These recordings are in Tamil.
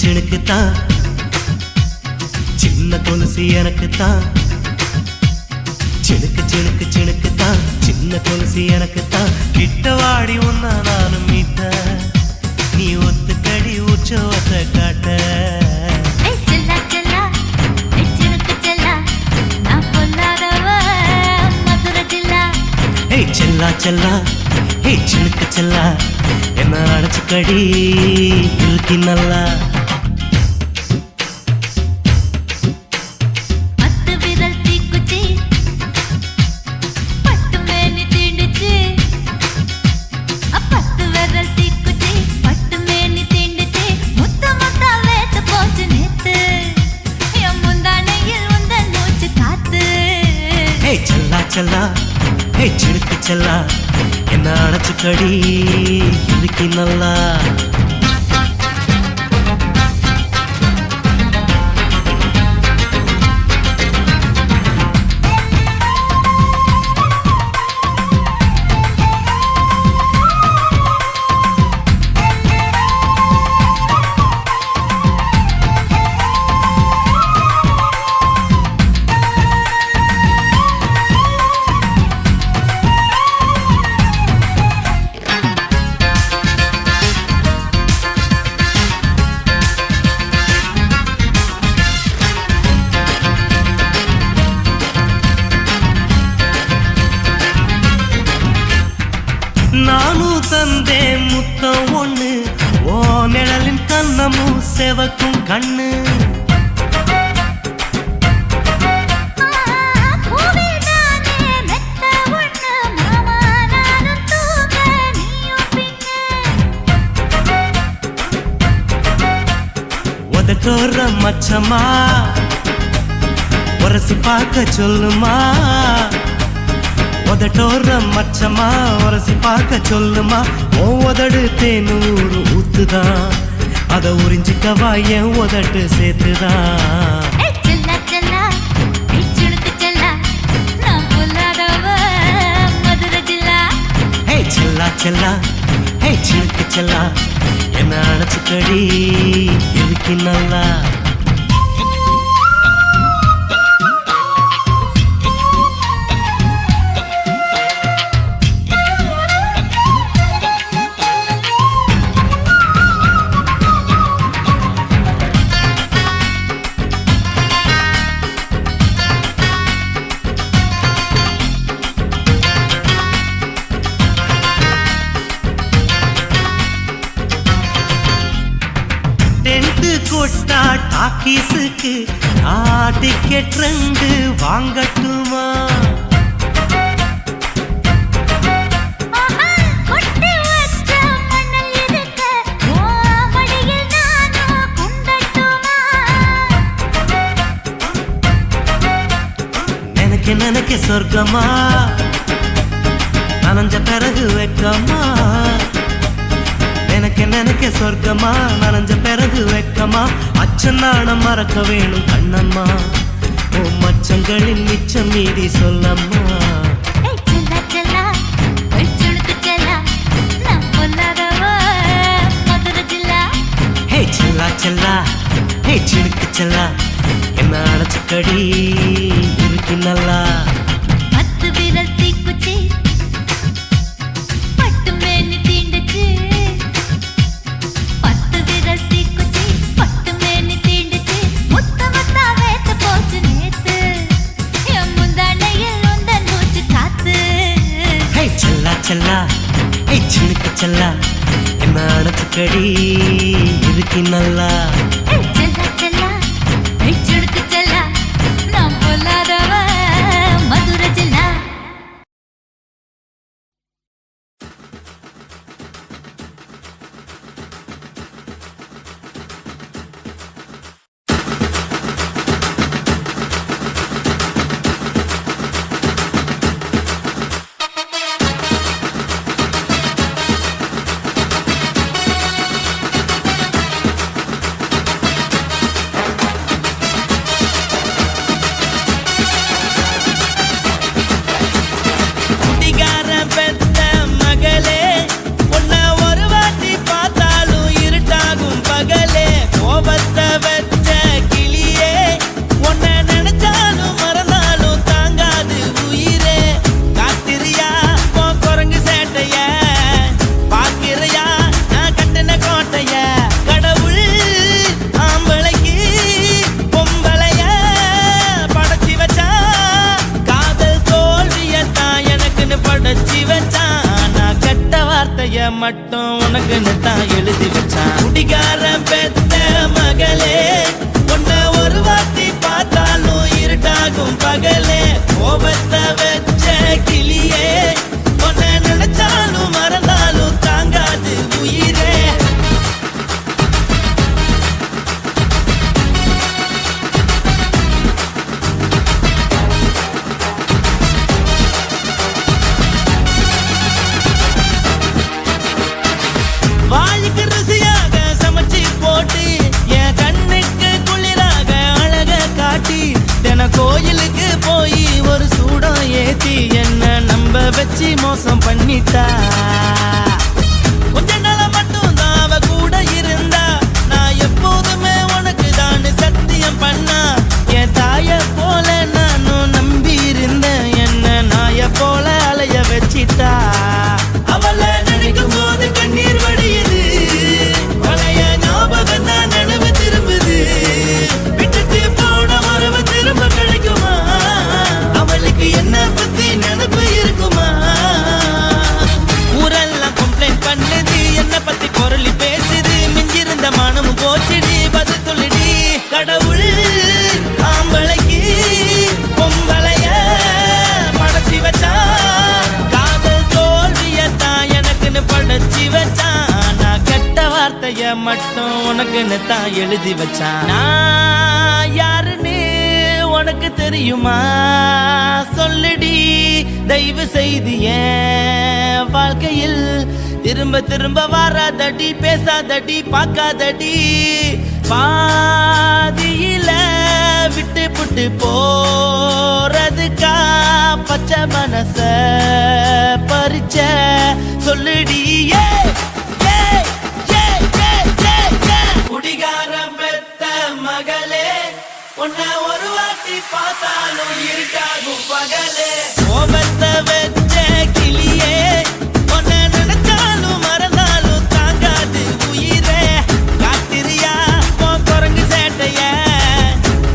சிணுக்குத்தான் சின்ன கொலுசு எனக்குத்தான் சிணுக்கு சிணுக்கு சிணுக்குத்தான் சின்ன கொலுசு எனக்குத்தான் கிட்ட வாடி உன்னா நானும் மீட்ட நீ ஒத்துக்கடி உற்சவத்தை காட்ட செல்லா செல்லா ஹே சிலுக்கு செல்லா என்ன அடைச்சுக்கடி இருக்கு நல்லா செல்லா ஹே சிலுக்கு செல்லா என்ன அடைச்சுக்கடி இருக்கு நல்லா நானும் தந்தே முத்தம் ஒண்ணு ஓ நிழலின் கண்ணமும் செவக்கும் கண்ணு உதட்டோர மச்சமா உரசி பார்க்க சொல்லுமா உதட்டோர மச்சமா உரசி பார்க்க சொல்லுமா உதடு தேனூர் ஊத்துதான் அத உறிஞ்சிக்கவா என் உதட்டு சேர்த்துதான் செல்லா செல்லா ஹே சிலுக்கு செல்லா என்ன அடைச்சுக்கடி இருக்கு நல்லா கொட்டா டாக்கீஸுக்கு டிக்கெட் 2 வாங்கட்டுமா நினைக்க நினைக்க சொர்க்கமா நனைஞ்ச பிறகு வெக்கமா எனக்கு நினைக்க சொர்க்கமா நனைஞ்ச பிறகு வெக்கமா அச்சநாணம் மறக்க வேணும் கண்ணம்மா ஓ மச்சங்களின் மிச்சம் மீதி சொல்லம்மா ஹே செல்லா செல்லா ஹே சிலுக்கு செல்லா என்ன அடைச்சுக்கடி இருக்கு நல்லா செல்லா ஹே சிலுக்கு செல்லா என்ன அடைச்சுக்கடி இருக்கு நல்லா மட்டும் உனக்குன்னு தான் எழுதி வச்சான். குடிகாரன் பெத்த மகளே, உன்னை ஒரு வாட்டி பார்த்தாலும் இருட்டாகும் பகலே. கோபத்தை வச்ச கிளியே, உன்னை நினைச்சாலும் மறந்தாலும் தாங்காது உயிரே. வாய்க்கு ருசியாக சமைச்சு போட்டு என் கண்ணுக்கு குளிராக அழக காட்டி தின கோயிலுக்கு போய் ஒரு சூடம் ஏத்தி என்ன நம்ப வச்சு மோசம் பண்ணிட்டா. கொஞ்ச நாள மட்டும் தான் அவ கூட இருந்தா, நான் எப்போதுமே உனக்கு தான் சத்தியம் பண்ணா. என் தாய போல நானும் நம்பி இருந்தேன், என்ன நாய போல அலைய வச்சிட்டா. அவளை நினைக்கும் போது கண்ணீர் வடியுது, பழைய ஞாபகம் தான் நினைவு திரும்புது. விட்டுட்டு போன உறவு திரும்ப கிடைக்குமா? அவளுக்கு என்ன பத்தி நினைப்பு இருக்குமா? ஊரெல்லாம் கம்ப்ளைண்ட் பண்ணுது, என்ன பத்தி குரலி பேசுது. மிஞ்சிருந்த மனமும் போச்சுடி, பதில் சொல்லுடி. கடவுள் ஆம்பளைக்கு பொம்பளைய படைச்சி வச்சா, காதல் தோல்வியத்தான் எனக்குன்னு படைச்சி வச்சான். நான் கெட்ட வார்த்தைய மட்டும் உனக்குன்னு தான் எழுதி வச்சான். நான் யாருன்னு உனக்கு தெரியுமா? சொல்லுடி தயவு செய்து என் வாழ்க்கையில் திரும்ப திரும்ப வராதடி, பேசாதடி, பார்க்காதடி. பாதியில விட்டு புட்டு போறதுக்கா பச்சை மனச பறிச்ச சொல்லுடி. குடிகாரம் பெத்த மகளே, உன்னை ஒரு வாட்டி பார்த்தாலும் இருட்டாகும் பகலே. கோபத்தை வச்ச கிளியே, உன்னை நினைச்சாலும் மறந்தாலும் தாங்காது உயிரே. காத்திரியா உன் குரங்கு சேட்டைய,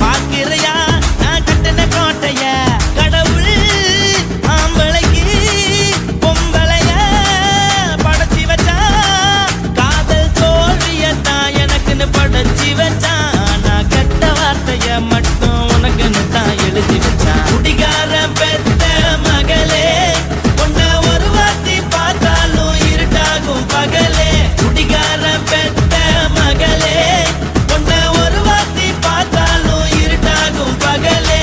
பாக்கிறையா நான் கட்டின கோட்டைய. கடவுள் ஆம்பளைக்கு பொம்பளைய படைச்சி வச்சா, காதல் தோல்வியத்தான் எனக்குன்னு படைச்சி வச்சான். நான் கெட்ட வார்த்தைய மட்டும் உனக்குன்னு தான் எழுதி வச்சான். குடிகாரன் பெத்த மகளே, உன்னை ஒரு வாட்டி பார்த்தாலும் இருட்டாகும் பகலே. குடிகாரன் பெத்த மகளே, உன்னை ஒரு வாட்டி பார்த்தாலும் இருட்டாகும் பகலே.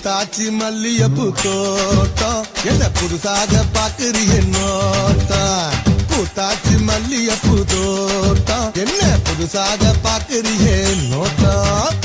காட்சி மல்லியப்பு தோட்டம் என்ன புதுசாக பாக்குறிய நோட்டம். பூத்தாச்சி மல்லியப்பு தோட்டம் என்ன புதுசாக பாக்குறிய நோட்டம்.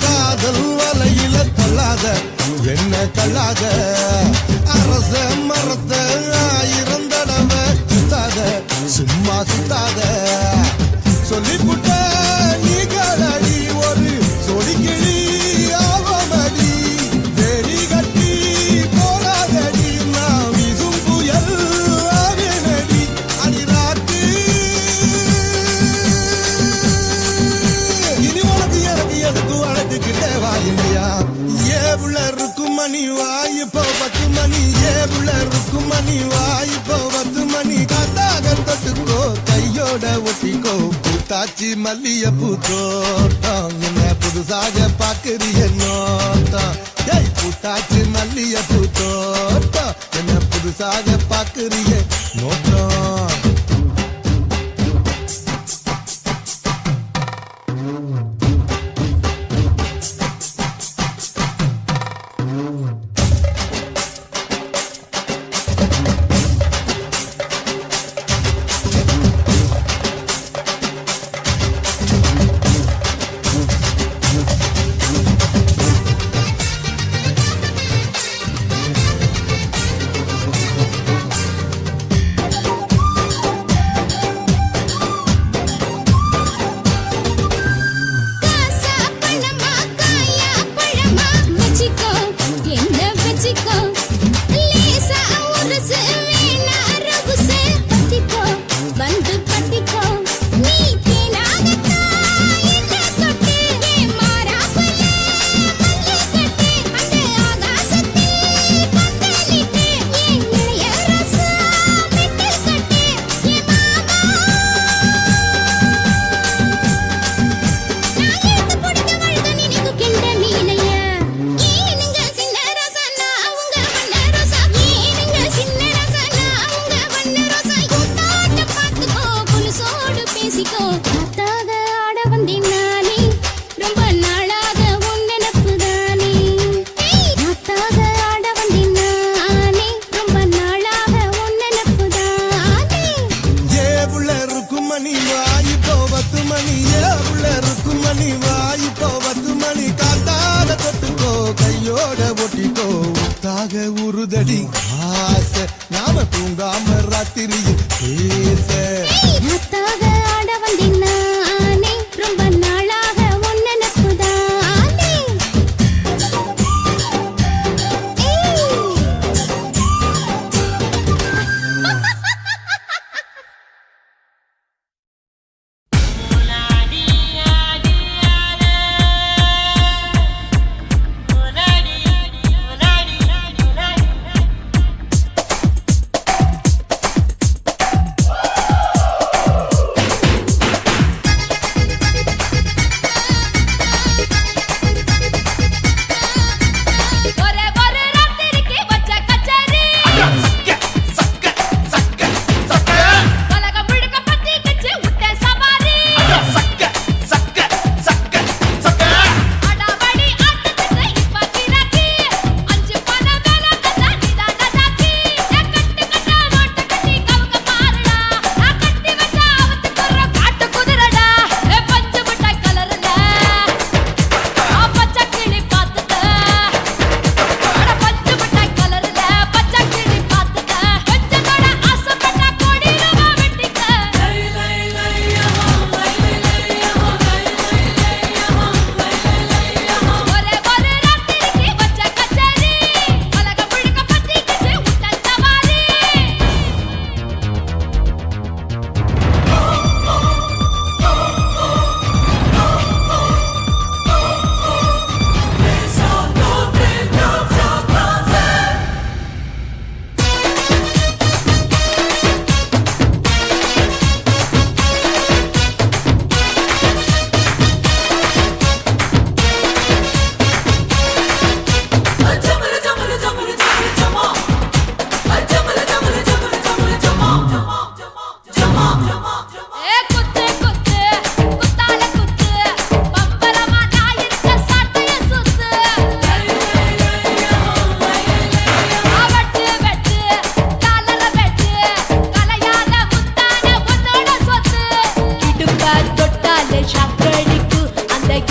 காதல் வலையில தள்ளாத தள்ளாத அரச மரத்த 1000 தடவை சுத்தாத சும்மா சுத்தாத சொல்லிப்புட்ட நீ காலடி ஒரு சொடிக்கிளி ஆவமடி வெறி கட்டி போராதடி நான் வீசும் புயல் ஆவேனடி அடிராத்து இனி உனக்கு எனக்கு எதுக்கு வளர்த்துக்கிட்ட வாயில்லையா ஏவுள்ள இருக்கும் மணி வாய்ப்போ 10 மணி ஏவுள்ள இருக்கும் மணி வாய்ப்போ 10 மணி காத்தாக தொட்டுக்கோ கையோட ஒட்டிக்கோ பூத்தாச்சி மல்லியப்பூ தோட்டம் என்ன புதுசாக பாக்குறிய நோட்டம் ஏய் பூத்தாச்சி மல்லியப்பூ தோட்டம் என்ன புதுசாக பாக்குறிய நோட்டம் உருதடி ஆசை நாம தூங்காம ராத்திரியில் பேச ஆட வந்தேன் நானே ரொம்ப நாளாக உன் நினைப்புதானே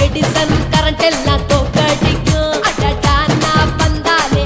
எடிசன் கரண்ட் எல்லாம் தோக்கடிக்கும் அடடா நான் வந்தாலே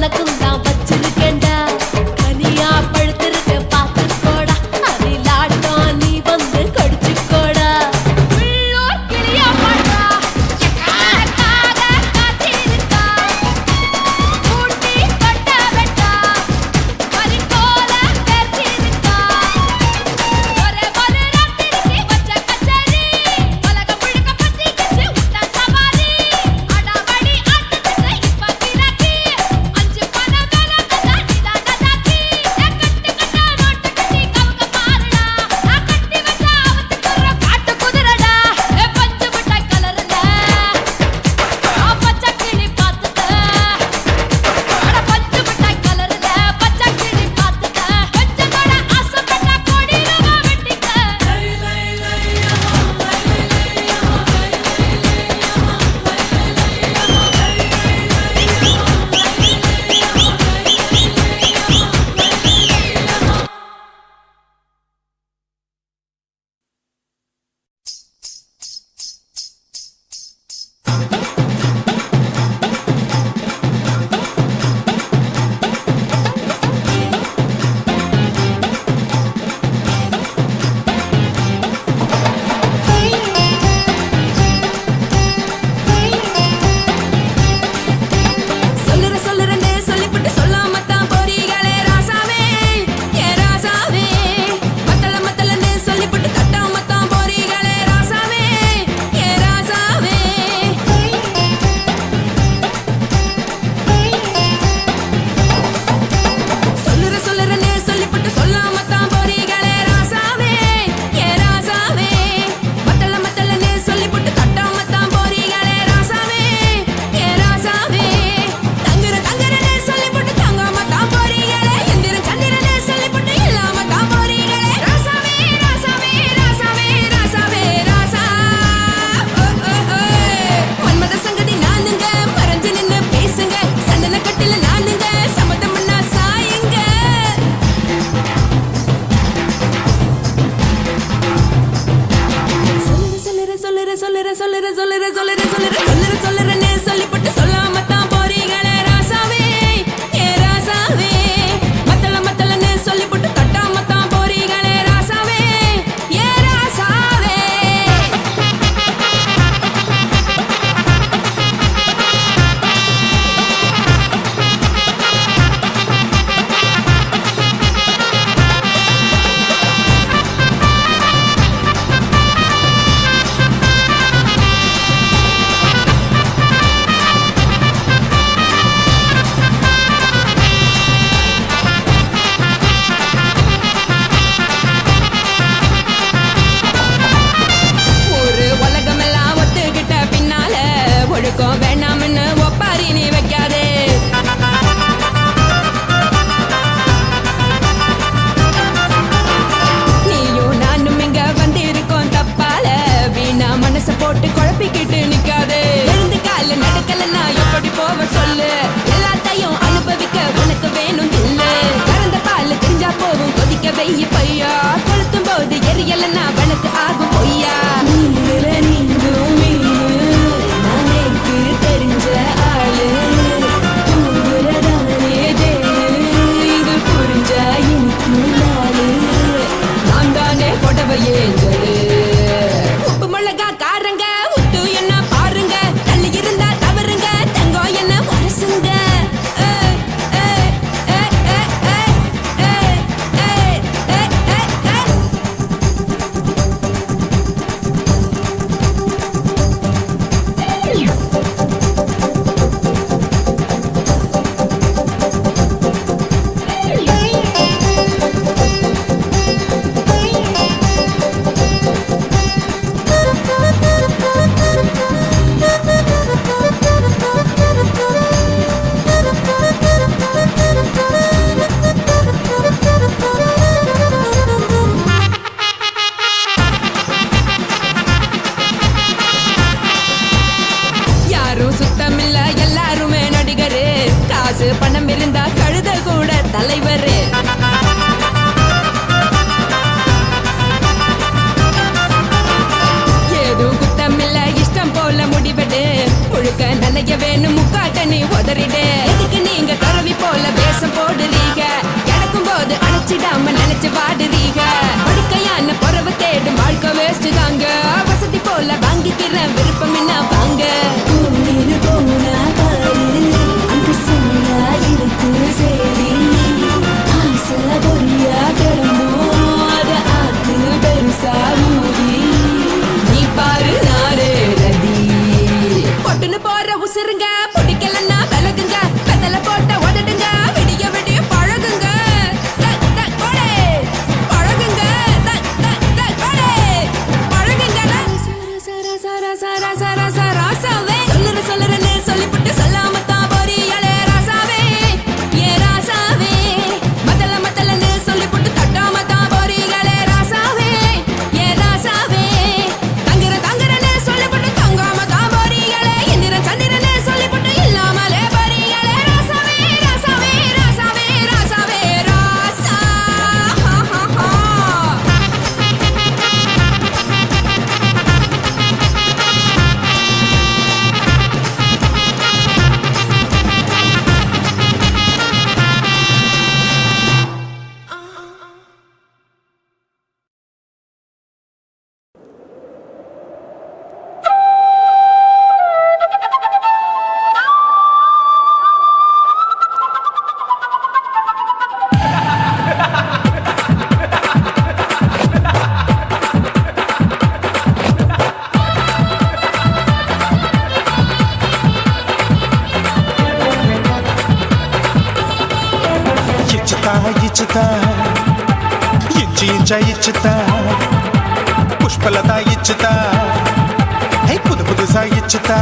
உனக்கும் தான் வச்சிருக்கேன்டா கனியா பழுத்திருக்க பார்த்துக்கோடா அதில் ஆட்டம் நீ வந்து கடிச்சுக்கோடா உள்ளூர் கிளியா பாடுறா எனக்காக காத்திருக்கா ஊட்டி கொட்ட வெட்டா பறிக்கோல பேர்த்திருக்கா ஒரே ஒரு ராத்திரிக்கு வச்ச கச்சேரி உலகம் முழுக்க பத்திக்கிச்சு விட்ட சவாரி அடாவடி ஆட்டத்துக்கு இப்ப கிராக்கி அஞ்சு பண வேலை தந்தா நீதான் நதாக்கி கட்டு கட்டா நோட்டு கட்டி கவுக்க பாருடா நான் கட்டி வச்ச அவத்துக்குற காட்டு குதிரடா பஞ்சு மிட்டாய் கலர்ல பச்சை கிளி பார்த்துக்க அட பஞ்சு மிட்டாய் கலர்ல பச்சை கிளி பார்த்துக்க கொஞ்சம் கூட ஆசைப்பட்டா கோடி ரூபா வெட்டிக்க சொல்லுறேன்னு சொல்லிவிட்டு சொல்லாமத்தான் போறீங்களே ராசாவே ஏ ராசாவே மத்தலன்னு சொல்லிவிட்டு தட்டாமத்தான் போறீங்களே ராசாவே ஏ ராசாவே சொல்லுறேன்னு சொல்லிவிட்டு சொல்லாமத்தான் போறீங்களே ராசாவே ஏ ராசாவே மத்தலன்னு சொல்லிவிட்டு தட்டாமத்தான் போறீங்களே ராசாவே ஏ ராசாவே தங்குறேன்னு சொல்லிவிட்டு தங்காமத்தான் போறீங்களே எந்திரன் சந்திரன்னு சொல்லிவிட்டு இல்லாமத்தான் போறீங்களே ராசாவே ராசாவே ராசாவே ராசாவே ராசா மன்மத சங்கதி நானுங்க மறைஞ்சு நின்னு பேசுங்க சந்தன கட்டில நானுங்க சம்மதம் பண்ணா சாயுங்க சொல்லுறேன்னு சொல்லிவிட்டு சொல்லாமத்தான் போறீங்களே ராசாவே ஏ ராசாவே மத்தலன்னு சொல்லிவிட்டு தட்டாமத்தான் போறீங்களே ராசாவே ஏ ராசாவே ஒரு உலகமெல்லாம் ஒத்துக்கிட்ட பின்னால ஒழுக்கம் வேணாம்னு ஒப்பாரி நீ வைக்காதே நீயும் நானும் இங்க வந்திருக்கோம் தப்பால வீணா மனச போட்டு குழப்பிக்கிட்டு நிக்காதே எழுந்து கால நடக்கலன்னா எப்படி போவ சொல்லு எல்லாத்தையும் அனுபவிக்க உனக்கு வேணும் இல்ல கறந்த பால் தெரிஞ்சா போகும் கொதிக்க வெய்ய பையா கொளுத்தும் போது எரியலன்னா வழக்கு ஆகும் பொய்யா நீந்தும் மீனு நானேக்கு தெரிஞ்ச ஆளு தூங்குறதானே தேனு இது புரிஞ்சா எனக்கு நாளு நான் தானே கொடவையே உப்பு மிளகா காரங்க உத்து என்ன பாருங்க தள்ளி இருந்தா தவறுங்க தங்கம் என்ன வரசுங்க காசு பணம் இருந்தா கழுத கூட தலைவரே. ஏதும் குத்தமில்ல இஷ்டம் போல முடிவெடு. முழுக்க நனைய வேணும் முக்காட்ட நீ உதறிடு. எதுக்கு நீங்க கரவி ఇచ్చుతా ఇంచి ఇంచ ఇచ్చుతా పుష్పలత ఇచ్చుతా புது புதுசா இச்சுதா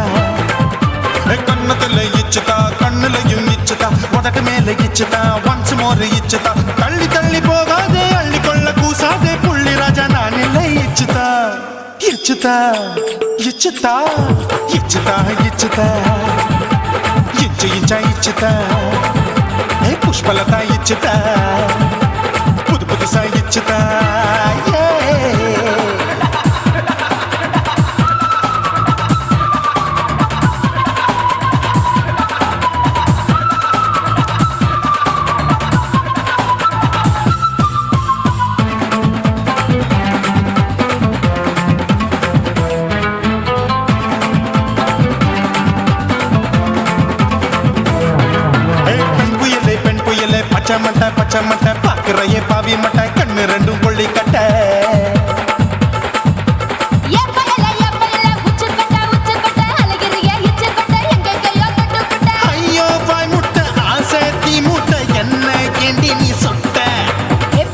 கண்ணத்துல இச்சுதா கண்ணுலையும் இச்சுதா உதட்டு மேல இச்சுதா ஒன்ஸ் மோர் இச்சுதா தள்ளி தள்ளி போகாதே அள்ளி கொள்ள கூசாதே புள்ளி ராஜா நான் இல்லை இச்சுதா இச்சுதா இச்சுதா இச்சுதா இச்சுதா இச்சு இச்சா இச்சுதா புஷ்பலதா இச்சுதா புது புதுசா இச்சுதா பச்சை மட்டை பாக்குறையே பாவி மட்டை கண்ணு ரெண்டும் கொள்ளி கட்ட ஐயோ பாய் முட்டை ஆசை தீ மூட்டை என்ன கேண்டி நீ சொட்ட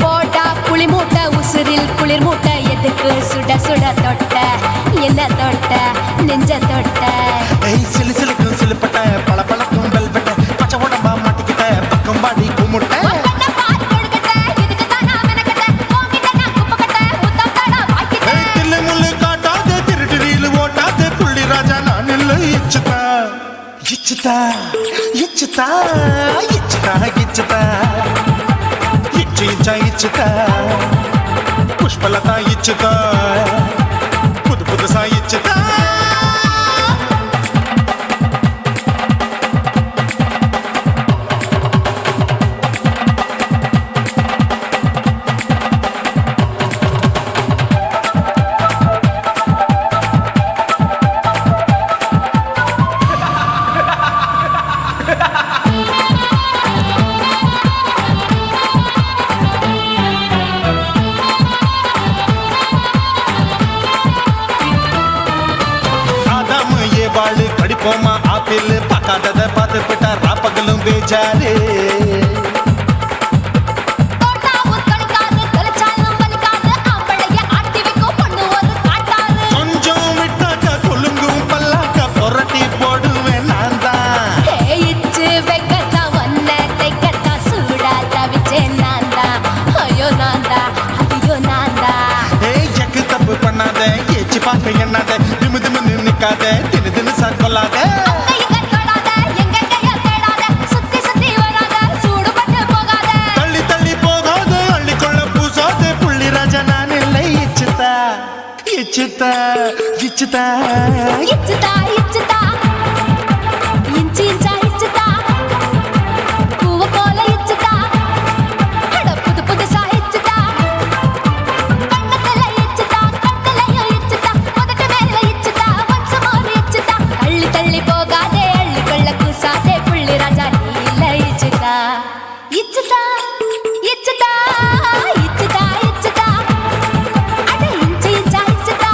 போட்டா புளி மூட்டை உசுரில் குளிர் மூட்டை எதுக்கு சுட சுட தொட்ட என்ன தொட்ட நெஞ்ச தொட்ட சிலு சிலுக்கும் சிலுப்பட்ட பல பழக்கும் வெல்வெட்ட பச்சை உடம்பா மாட்டிக்கிட்ட பக்கம் பாடி குமுட்ட இச்சுதா இச்சுதா இச்சுதா இச்சுதா இச்சு இச்சா இச்சுதா புஷ்பலதா இச்சுதா புது புதுசா இச்சுதா வாழு கடிப்போமா ஆப்பிள் பார்க்காதத பார்த்து விட்டா ராப்பகலும் பேஜாரு கொஞ்சம் விட்டாக்க கொலுங்கும் பல்லாக்க புரட்டி போடுவேன் நான் தான் இச்சு வைக்கத்தான் ஒன்ன தைக்கத்தான் சூடா தவிச்சேன் நான் தான் ஐயோ நான் தான் ஐயோ நான் தான் எக்கு தப்பு பண்ணாத ஏச்சு பார்க்க எண்ணாத திமு திமுன்னு நிக்காத தினு தினு சாக்கொள்ளாத தள்ளி தள்ளி போகாத அள்ளி கொள்ள பூசாத புள்ளி ராஜா நான் இல்லை இச்சுதா இச்சுதா இச்சுதா இச்சுதா இச்சுதா இஞ்சி இஞ்சா இச்சுதா பூவ போல இச்சுதா அட புது புதுசா இச்சுதா கண்ணத்துல இச்சுதா கண்ணுலயும் இச்சுதா உதட்டு மேல இச்சுதா ஒன்ஸ் மோர் இச்சுதா தள்ளி தள்ளி போகாதே அள்ளி கொள்ள கூசாதே புள்ளி ராஜா நீ இல்ல இச்சுதா இச்சுதா இச்சுதா இச்சுதா இச்சுதா அட இஞ்சி இஞ்சா இச்சுதா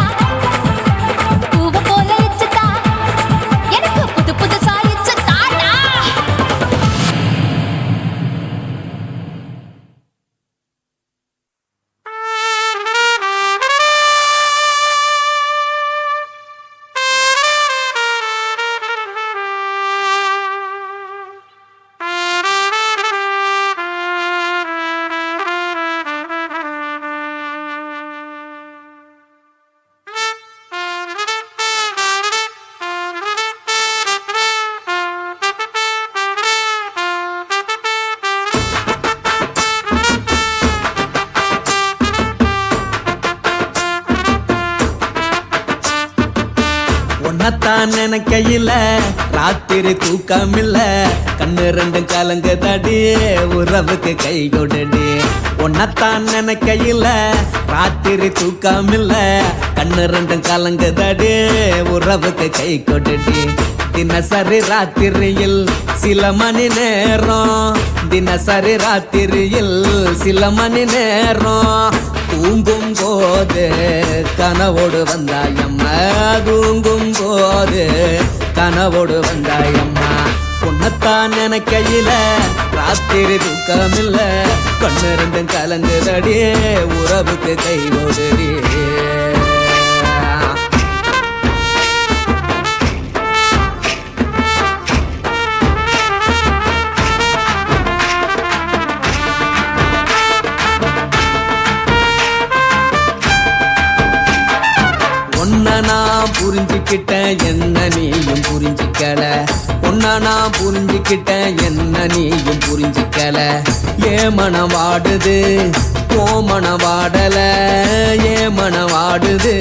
பூவ போல இச்சுதா எனக்கு புது புதுசா இச்சுதாடா உன்னத்தான் நினைக்கையில ராத்திரி தூக்கமில்ல கண்ணு ரெண்டும் கலங்குதடி உறவுக்கு கை கொடுடி உன்னத்தான் நினைக்கையில ராத்திரி தூக்கமில்ல கண்ணு ரெண்டும் கலங்குதடி உறவுக்கு கை கொடுடி தினசரி ராத்திரியில் சில மணி நேரம் தினசரி ராத்திரியில் சில மணி நேரம் தூங்கும் போது கனவோடு வந்தாயம்மா தூங்கும் போது கனவோடு வந்தாயம்மா உன்னத்தான் நினைக்கையில ராத்திரி தூக்கமில்ல கண்ணு ரெண்டும் கலங்குதடி உறவுக்கு கை ஓடுடி உன்னை நான் புரிஞ்சுக்கிட்டேன் என்ன நீயும் புரிஞ்சிக்கல உன்னை நான் புரிஞ்சுக்கிட்டேன் என்ன நீயும் புரிஞ்சிக்கல ஏ மனம் வாடுது ஓ மனம் வாடல ஏ மனம் வாடுது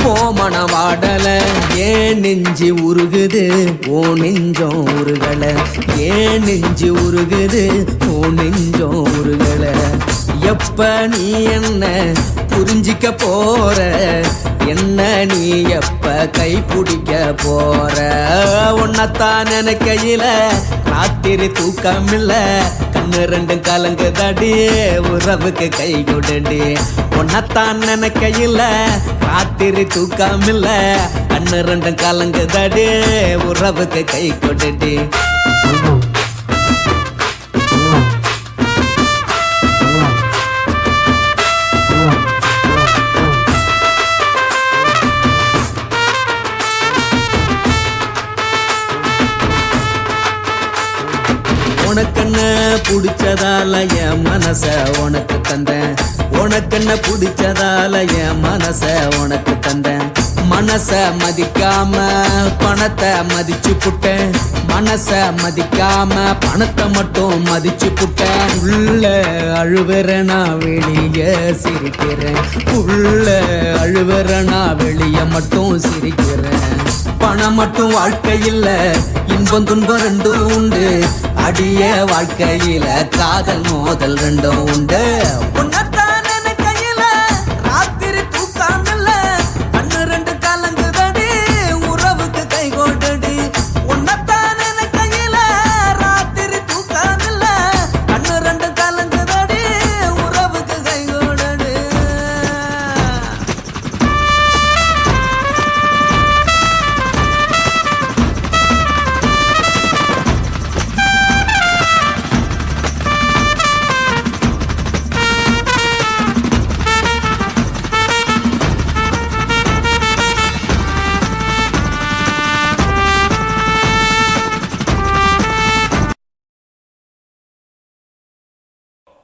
ஓ மனம் வாடல ஏன் நெஞ்சு உருகுது ஓ நெஞ்சம் உருகல ஏன் நெஞ்சு உருகுது ஓ நெஞ்சம் உருகல எப்ப நீ என்ன புரிஞ்சிக்க போற என்ன நீ எப்ப கை பிடிக்க போற உன்னத்தான் நினைக்கையில ராத்திரி தூக்கமில்ல கண்ணு ரெண்டும் கலங்குதடி உறவுக்கு கை கொடுடி உன்னத்தான் நினைக்கையில ராத்திரி தூக்கமில்ல கண்ணு ரெண்டும் கலங்குதடி உறவுக்கு கை கொடுடி உனக்கென்ன பிடிச்சதால என் மனச உனக்கு தந்தேன் உனக்கென்ன பிடிச்சதால என் மனச உனக்கு தந்தேன் மனச மதிக்காம பணத்தை மதிச்சு புட்டேன் மனச மதிக்காம பணத்தை மட்டும் மதிச்சு புட்டேன் உள்ள அழுவுற நான் வெளிய சிரிக்கிறேன் உள்ள அழுவுற நான் வெளிய மட்டும் சிரிக்கிறேன் பணம் மட்டும் வாழ்க்கையில் இன்பம் துன்பம் ரெண்டும் உண்டு அடிய வாழ்க்கையில காதல் மோதல் ரெண்டும் உண்டு உன்னத்தான் நினைக்கையில ராத்திரி தூக்காமல்ல கண்ணு ரெண்டு கலங்குதடி உறவுக்கு கை கோட்டடி உன்னத்தான் நினைக்கையில ராத்திரி தூக்காமல்ல கண்ணு ரெண்டு கலங்குதடி உறவுக்கு கை கோட்டடி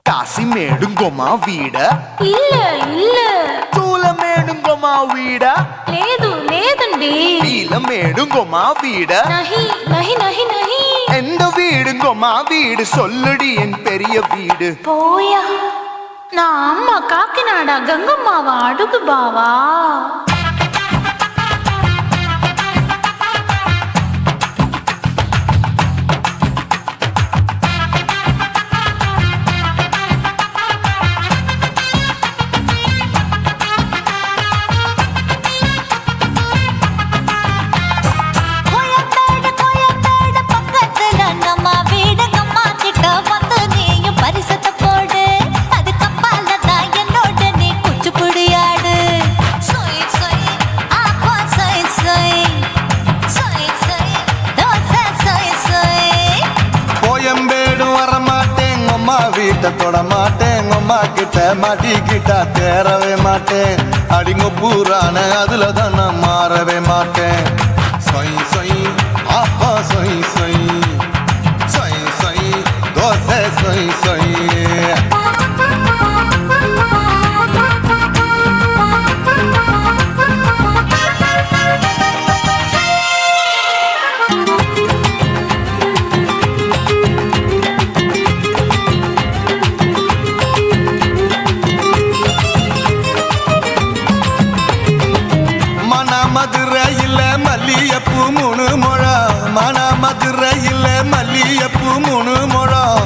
కాసి మేడుంగోమా వీడ இல்ல இல்ல చూల మేడుంగోమా వీడ లేదు లేదండి నీల మేడుంగోమా వీడ நஹி நஹி நஹி நஹி எந்த வீடுங்கோமா வீடு சொல்லுடி என் பெரிய வீடு போயா நான் அம்மா காக்கிநாடா கங்கம்மாவா அடுகு பாவா வீட்டை தொட மாட்டேன் அம்மா கிட்ட மாட்டிக்கிட்டா தேரவே மாட்டேன் அடிங்க பூரான அதுல தான் நான் மாறவே மாட்டேன் சொய் சொய் ஆப்பா சொய் சொய் சொய் சொய் தோசை சொய் சொய் மதுரையில் மல்லியப்பூ 3 முழம் மதுரையில் மல்லியப்பூ 3 முழம்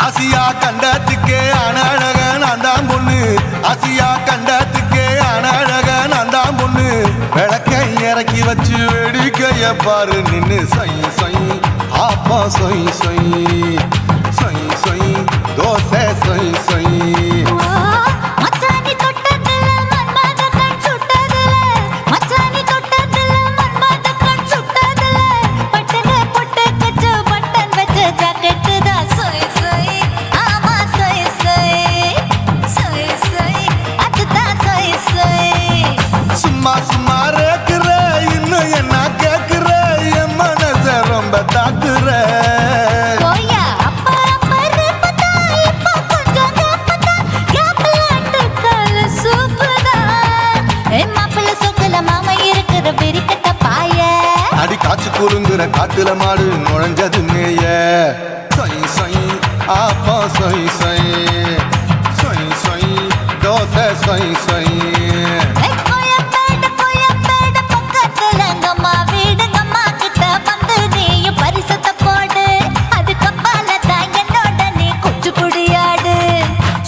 ஆசியா கண்டத்துக்கே அனழக நான் தான் பொண்ணு ஆசியா கண்டத்துக்கே அனழக நான் தான் பொண்ணு விளக்கை இறக்கி வச்சு வேடிக்கைய பாரு நின்னு சொய் சொய் ஆப்பா சொய் சொய் சொய் சொய் தோசை சொய் சொய் மச்சானி தொட்டதுல மன்மத கண் சுட்டதுல மச்சானி தொட்டதுல மன்மத கண் சுட்டதுல பட்டன பொட்ட கச்ச பட்டன் வச்ச ஜாக்கெட் தான் சொய் சொய் ஆமா சொய் சொய் சொய் சொய் அதுதான் சொய் சொய் சும்மா சும்மா ரேக்குற இன்னும் என்ன கேக்குற என் மனச ரொம்ப தாக்குற போயா அப்பா அப்பா ரப்பதா இப்ப கொஞ்சம் ரப்பதா யாப்லாட்டு கால சூப்பரா ஏ மாப்பிள்ள சொக்கல மாமா இருக்கிற வெறிக்கட்ட பாய அடி காய்ச்சி குறுங்குற காட்டுல மாடு நுழைஞ்சது மேய சொய் சொய் ஆப்பா சொய் சொய் சொய் சொய் தோசை சொய் சொய் கோயம்பேடு பக்கத்துல எங்கம்மா வீடு அம்மா கிட்ட வந்து நீயும் பரிசத்தை போடு அது கப்பால தான் என்னோட நீ குச்சி புடியாடு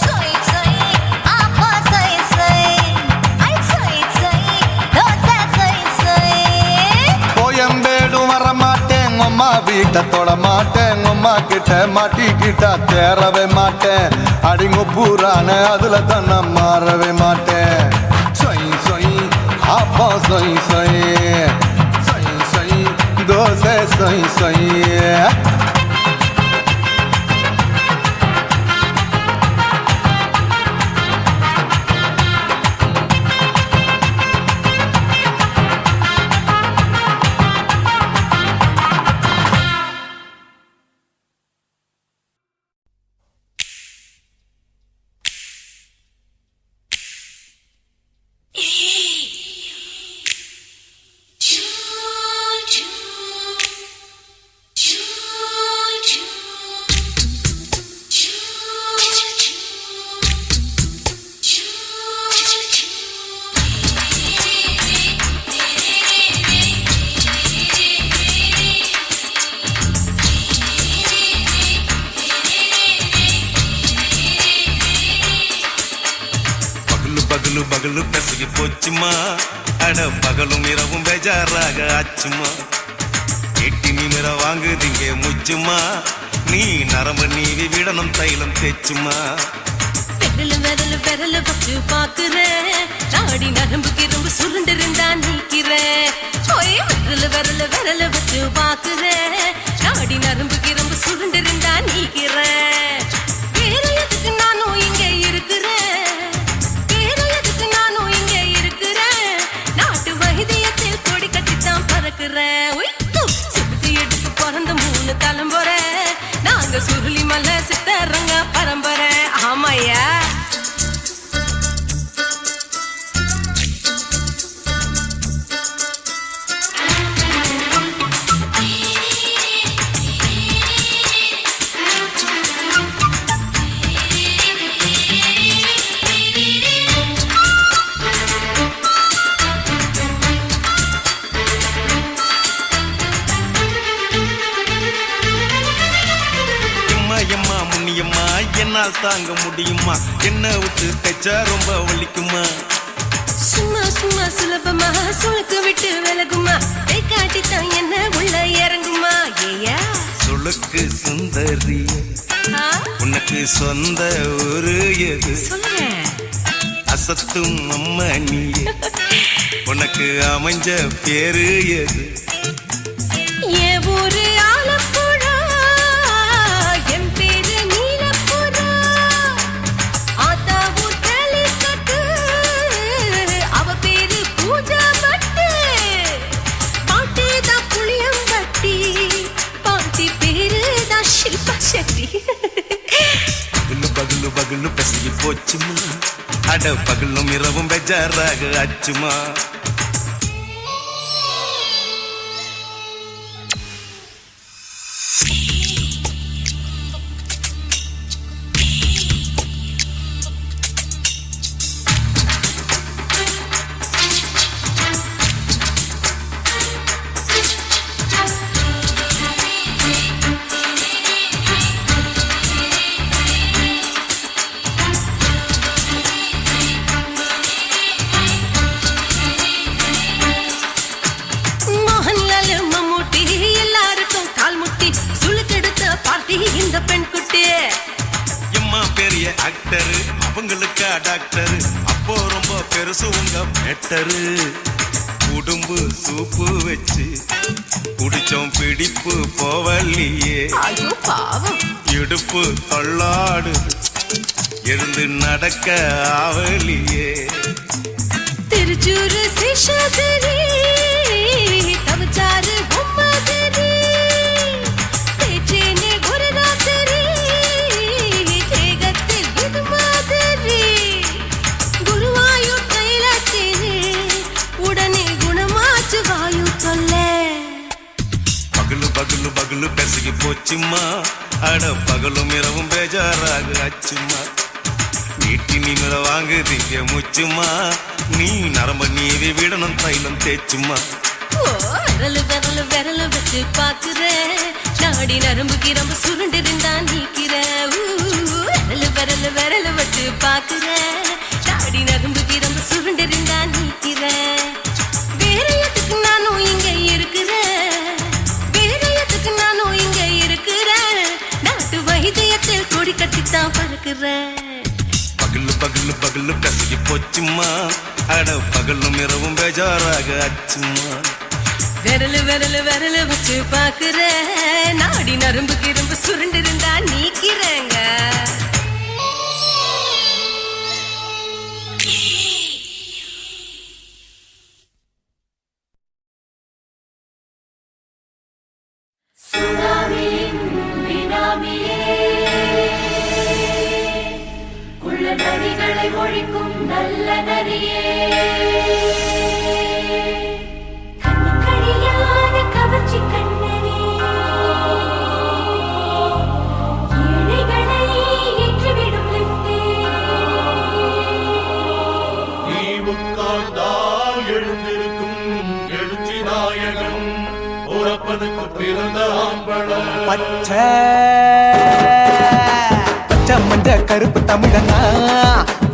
சொய் சொய் ஆப்பா சொய் சொய் ஐ சொய் சொய் தோசை சொய் சொய் கோயம்பேடும் வர மாட்டேன் அம்மா வீட்டை தொட மாட்டேன் அம்மா கிட்ட மாட்டிக்கிட்டா தேரவே மாட்டேன் அடிங்க பூரான அதுல தான் நான் மாறவே மாட்டேன் சொய் சொய் ஆப்பா சொய் சொய் சொய் சொய் தோசை சொய் சொய் பகலு பகலு பெசகி போச்சுமா அட பகலும் இரவும் பேஜாராக ஆச்சுமா எட்டி நிமிர வாங்குதீங்க முச்சுமா நீ நரம்பு நீவி விடணும் தைலம் தேச்சுமா விரல் வச்சு பாக்குறேன் நாடி நரம்பு கிரம்பு சுருண்டு இருந்தா நீக்கிறேன் விரல் வச்சு பாக்குறேன் நாடி நரம்பு கிரம்பு சுருண்டு இருந்தா நீக்கிறேன் வேற எதுக்கு நானும் இங்க இருக்கிறேன் வேற எதுக்கு நானும் இங்க இருக்கிறேன் நாட்டு வைத்தியத்தில் கொடி கட்டித்தான் பறக்கிறேன் சுத்தி எடுத்து பிறந்த 3 தலைமுறை நாங்க சுருளி மலை சித்தரங்க பரம்பரை ஆமாயா என்னால் தாங்க முடியுமா என்ன விட்டு தைச்சா ரொம்ப வலிக்குமா சும்மா சும்மா சுலபமா சுளுக்கு விட்டு விலகுமா கை காட்டித்தான் என்ன உள்ள இறங்குமா ஏயா சுளுக்கு சுந்தரி உனக்கு சொந்த ஊரு எது சொல்றேன் அசத்தும் அம்மா நீ உனக்கு அமைஞ்ச பேரு எது என் ஊரு ஆலப்புழா என் பேரு நீலப்புறா ஆத்தா ஊர் கேலிக்கட்டு அவ பேரு பூஜா பட்டு பாட்டி தான் புளியம்பட்டி பாட்டி பேரு தான் ஷில்பா செட்டி பகலு பகலு பகலு பசிய போச்சுமா அட பகலும் இரவும் பெஜாராக அச்சுமா. இந்த பெண் குட்டி எம்மா பெரிய ஆக்டர், அவங்களுக்கா டாக்டர், அப்போ ரொம்ப பெருசு உங்க மேட்டரு. உடும்பு சூப்பு வச்சு குடிச்சோம் பிடிப்பு போவல்லையே. ஐயோ பாவம். இடுப்பு தள்ளாடு எழுந்து நடக்க ஆவலியே. திருச்சூர் சேஷாதிரி தவச்சாரு பொம்மாதிரி தேச்சேனே ஒரு ராத்திரி தேகத்தில் இது மாதிரி குருவாயூர் கைலாச்சேனே உடனே குணமாச்சு வாயு சொல்ல. பகலு பகலு பகலு பெசகி போச்சுமா. அட பகலும் இரவும் பேஜாராக அச்சுமா. நீட்டி நீங்கள வாங்குதீங்க முச்சுமா. நீ நரம்ப நீவி விடணும் தைலம் தேச்சுமா. விரலு விரலு விரலு வச்சு பாக்குறேன் நாடி நரம்பு கிரம்பு சுருண்டு இருந்தா நீக்கிறேன். விரலு விரலு விரலு வச்சு பாக்குறேன் நாடி நரம்பு கிரம்பு சுருண்டு இருந்தா நீக்கிறேன். வேற எதுக்கு நானும் இங்க இருக்கிறேன், வேற எதுக்கு நானும் இங்க இருக்கிறேன். நாட்டு வைத்தியத்தில் கொடி கட்டித்தான் பறக்கிறேன். பகலு பகலு பகலு பெசகி போச்சுமா. அட பகலும் இரவும் பேஜாராக அச்சுமா. விரலு விரலு விரலு வச்சு பாக்குறேன் நாடி நரம்பு கிரம்பு சுருண்டு இருந்தா நீக்கிறேங்க. நரிகளை ஒழிக்கும் நல்ல நரியே, கண்ணிக்கடியான கவர்ச்சி கண்ணனே, ஏழைகளை ஏற்றிவிடும் லிப்டே. நீ உட்கார்ந்தால் எழுந்திருக்கும் எழுச்சி நாயகன் உறப்பனுக்கு பிறந்த ஆம்பளம். பச்சை மஞ்ச கருப்பு தமிழனா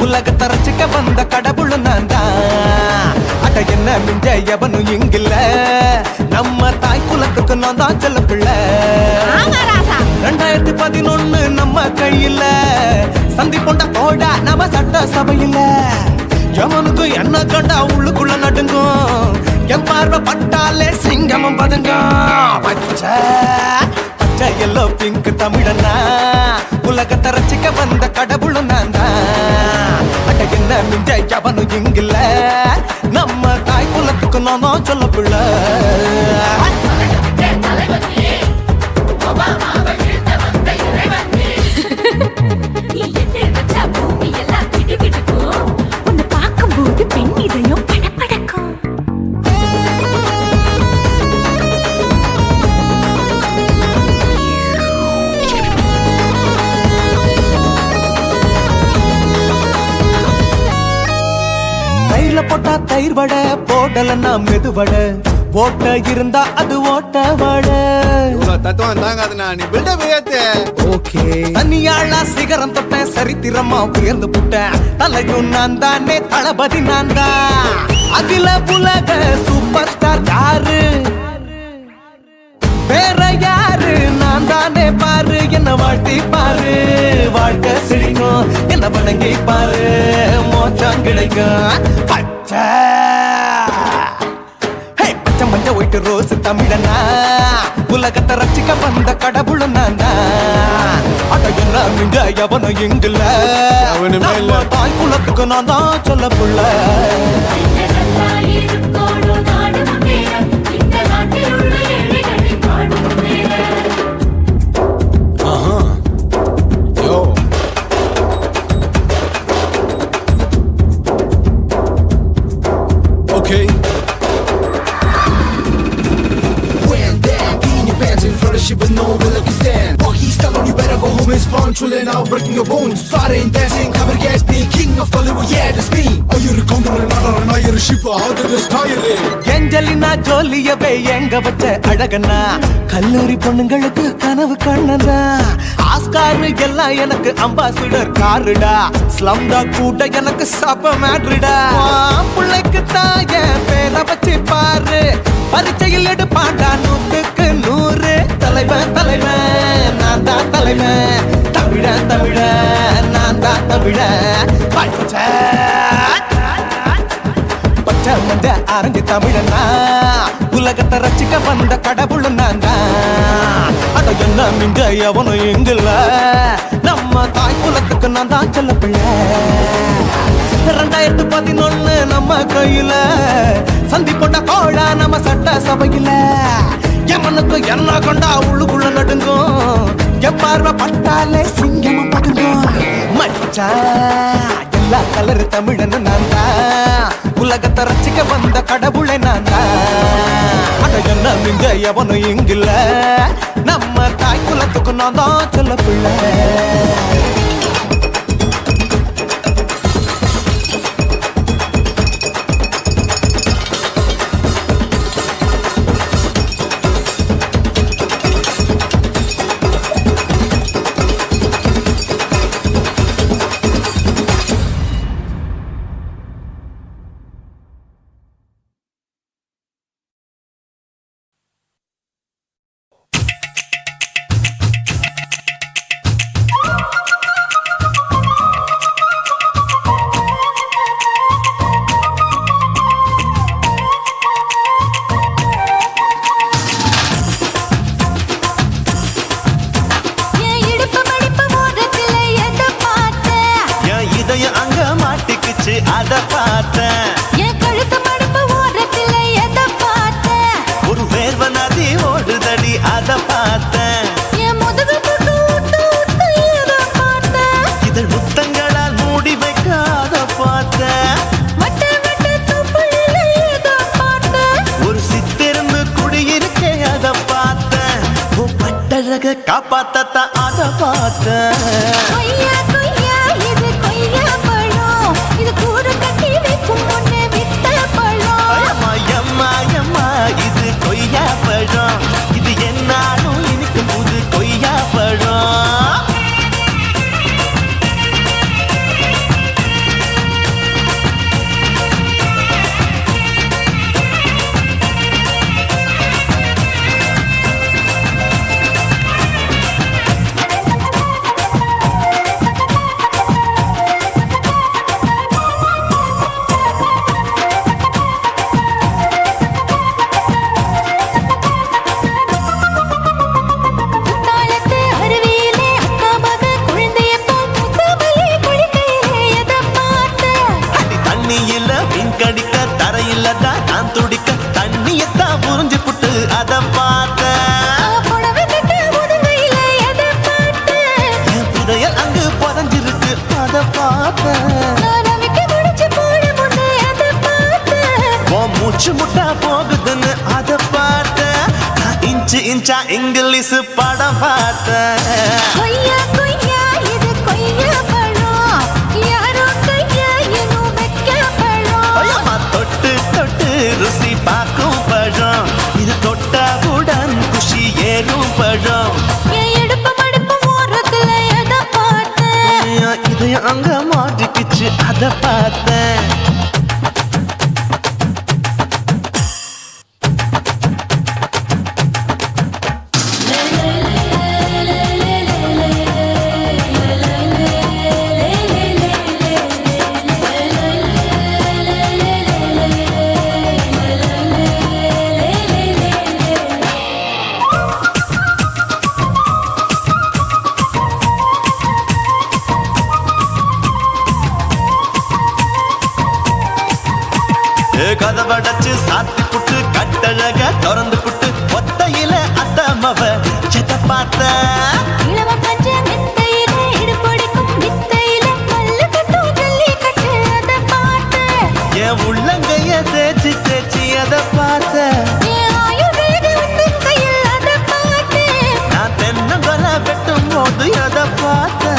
உலகத்தை ரசிக்க வந்த கடவுள் நான் தான். அட என்ன மிஞ்ச எவனும் இங்கில்ல, நம்ம தாய் குலத்துக்கு நான் தான் செல்ல பிள்ளை. 2011 நம்ம கையில சந்தி போண்ட தோட நம்ம சட்ட சபையில. எவனுக்கு என்ன கண்டா உள்ளுக்குள்ள நடுங்கும், என் பார்வை பட்டாலே சிங்கமும் பதுங்கும். பச்சை எல்லோ பிங்க் தமிழனா உலகத்தை ரசிக்க வந்த கடவுளும் நான் தான். அட என்ன மிஞ்ச எவனும் இங்கில்ல, நம்ம தாய் குலத்துக்கு நான் தான் சொல்ல பிள்ளை. உன்னை பார்க்கும்போது பெண் இதயம் படபடக்கும். தயிர்ல போட்டா தயிர் வடை, போடலன்னா மெது வடை, ஓட்ட இருந்தா அது ஓட்ட வடை. தத்துவம் தாங்காதுண்ணா, நீ பில்டப் ஏத்து. ஓகே தனியாளா சிகரம் தொட்டேன், சரித்திரமா உயர்ந்து புட்டேன். தலையும் நான் தானே, தளபதி நான் தான். அகில உலக சூப்பர் ஸ்டார் யாரு, வேற யாரு, நான் தானே பாரு. என்ன வாழ்த்தி பாரு, வாழ்க்கை சிரிக்கும். என்ன வணங்கி பாரு, மோச்சம் கிடைக்கும். பச்சை பச்சை மஞ்ச ஒயிட்டு ரோஸ் தமிழனா உலகத்தை ரசிக்க வந்த கடவுள் நான் தான். அட என்ன மிஞ்ச எவனும் இங்கில்ல, நம்ம தாய் குலத்துக்கு நான் தான் சொல்ல புள்ள. Chillin' out, breaking your bones. Fighting, dancing, cover gas, being king of Bollywood, yeah, that's me. ஐயரு கம்பரு நடன ஐயரு ஷிப்பா அது ஸ்டைல். ஏஞ்சலினா ஜோலியவே எங்க வச்ச அழகனா கல்லூரி பொண்ணுங்களுக்கு கனவு கண்ணனா. ஆஸ்கார் எல்லாம் எனக்கு அம்பாசிடர் காருடா. ஸ்லம்டா கூட்ட எனக்கு சப்ப மேட்ருடா. பிள்ளைக்கு தாய பேரை வச்சு பாரு. பரீட்சையில் எடுப்பாண்டா 100க்கு 100. தலைவன் தலைவன் நான் தான் தலைவன். தமிழ தமிழ நான் தான் தமிழ. பச்சை பச்சை மஞ்ச ஆரஞ்சு தமிழனா. உலகத்தை ரசிக்க வந்த கடவுள் நான் தான். அட என்ன மிஞ்ச எவனும் எங்கல்ல. நம்ம தாய் குலத்துக்கு நான் தான் சொல்ல பிள்ளை. 2011 நம்ம கையில சந்தி போட்ட கோழா நம்ம சட்ட சபையில. எமனுக்கு என்ன கொண்டா உள்ளுக்குள்ள நடுங்கும். எப்பார்வை பட்டாலே சிங்கமும் பதுங்கும். மச்சா எல்லா கலர் தமிழன்னு நான் தான். உலகத்தை ரசிக்க வந்த கடவுளை நான் தான். அட என்ன மிஞ்ச எவனும் இங்கில்ல. நம்ம தாய் குலத்துக்கு நான் தான் சொல்ல பிள்ளை. அத பார்த்தேன். என் கழுத்து மடுப்பு ஓரத்துல எத பார்த்தேன். ஒரு வேர்வ நதி ஓடுதடி அத பார்த்தேன். என் முதுகு புட்டு ஊட்டு ஊட்டு எத பார்த்தேன். இதழ் முத்தங்களால் மூடி வைக்க அத பார்த்தேன். வட்ட வட்ட துப்புல எத பார்த்தேன். ஒரு சித்திருந்து குடியிருக்க அத பார்த்தேன். பட்டழக காப்பாத்தத்த அத பார்த்தேன். கொய்யா கொய்யா இது கொய்யா பழம். இது கூடு கட்டி வைக்கும் முன்னே வித்த பழம். எம்மா எம்மா இது கொய்யா பழம். இது என்னாலும் இனிக்கும் புது கொய்யா பழம். தாளத்து அருவியிலே அக்கா மக குழந்தைய போல் முசாமையே குளிக்கையிலே எத பார்த்தேன். அடி தண்ணியில மீன் கடிக்க தரையில தான் நான் துடிக்க தண்ணியத்தான் புரிஞ்சு புட்டு அத பார்த்தேன். புடவை கட்ட முதுகையில எத பார்த்தேன். என் புதையல் அங்கு புதஞ்சிருக்கு அத பார்த்தேன். நான் ரவிக்கு முடிச்சு போட முன்னே எத பார்த்தேன். உன் மூச்சு முட்டா போகுதுன்னு அத பார்த்தேன். நான் இன்ச்சு இன்ச்சா இங்கிலீஷ் படம் பார்த்தேன். கொய்யா கொய்யா இது கொய்யா பழம். யாரோ கையா இன்னும் வைக்க பழம். ஐயம்மா தொட்டு தொட்டு ருசி பார்க்கும் பழம். இது தொட்டாவுடன் குஷி ஏறும் பழம். என் இடுப்பு மடுப்பு ஓரத்துல எத பார்த்தேன். இதயம் அங்க மாட்டிக்கிச்சு அத பார்த்தேன். கதவடைச்சு சாத்தி புட்டு கட்டழக திறந்து புட்டு ஒத்தையில அத்தமவ செத்த பார்த்த. இளவ பஞ்ச மெத்தையில இடுப்பொடிக்கும் வித்தையில மல்லு கட்டும் ஜல்லி கட்டு அத பார்த்தேன். என் உள்ளங்கைய தேய்ச்சி தேய்ச்சி அத பார்த்த. என் ஆயுர்வேத உந்தன் கையில் அத பார்த்தேன். நான் தென்னங்கொலை வெட்டும் போது போது எதை பார்த்த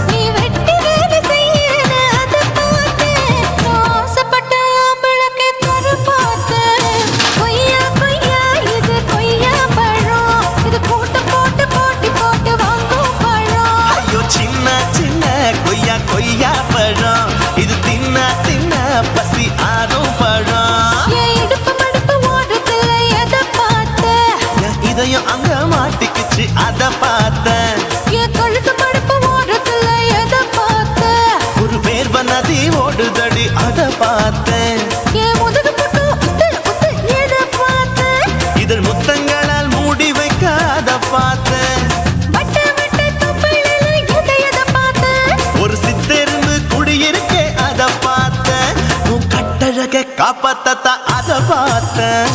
நீ வெட்டி வேலை செய்யற அதை பார்த்தேன். நான் ஆசைப்பட்ட ஆம்பளுக்கு தர பார்த்தேன். கொய்யா கொய்யா இது கொய்யா பழம். இது போட்டு போட்டு போட்டி போட்டு வாங்கும் பழம். ஐயோ சின்ன சின்ன கொய்யா கொய்யா பழம் இது தின்ன தின்ன பசி ஆறும் பழம் என் இடுப்பு மடுப்பு ஓடுறதுல எதை பார்த்த? என் இதயம் அங்க மாட்டிக்கிச்சு அத பார்த்தேன் என் கழுத்து மடுப்பு ஓடுறதுல எதை பார்த்த? ஒரு வேர்வ நதி ஓடுதடி அத பார்த்தேன் என் முதுகு புட்டு உத்து உத்து எதை பார்த்த? இதழ் முத்தங்களால் மூடி வைக்க அத பார்த்தேன் வட்ட வட்ட தொப்பையில எதை பார்த்த? ஒரு சித்தெரும்பு குடியிருக்கே அத பார்த்தேன் உன் கட்டழக காப்பாத்தத்தா அத பார்த்தேன்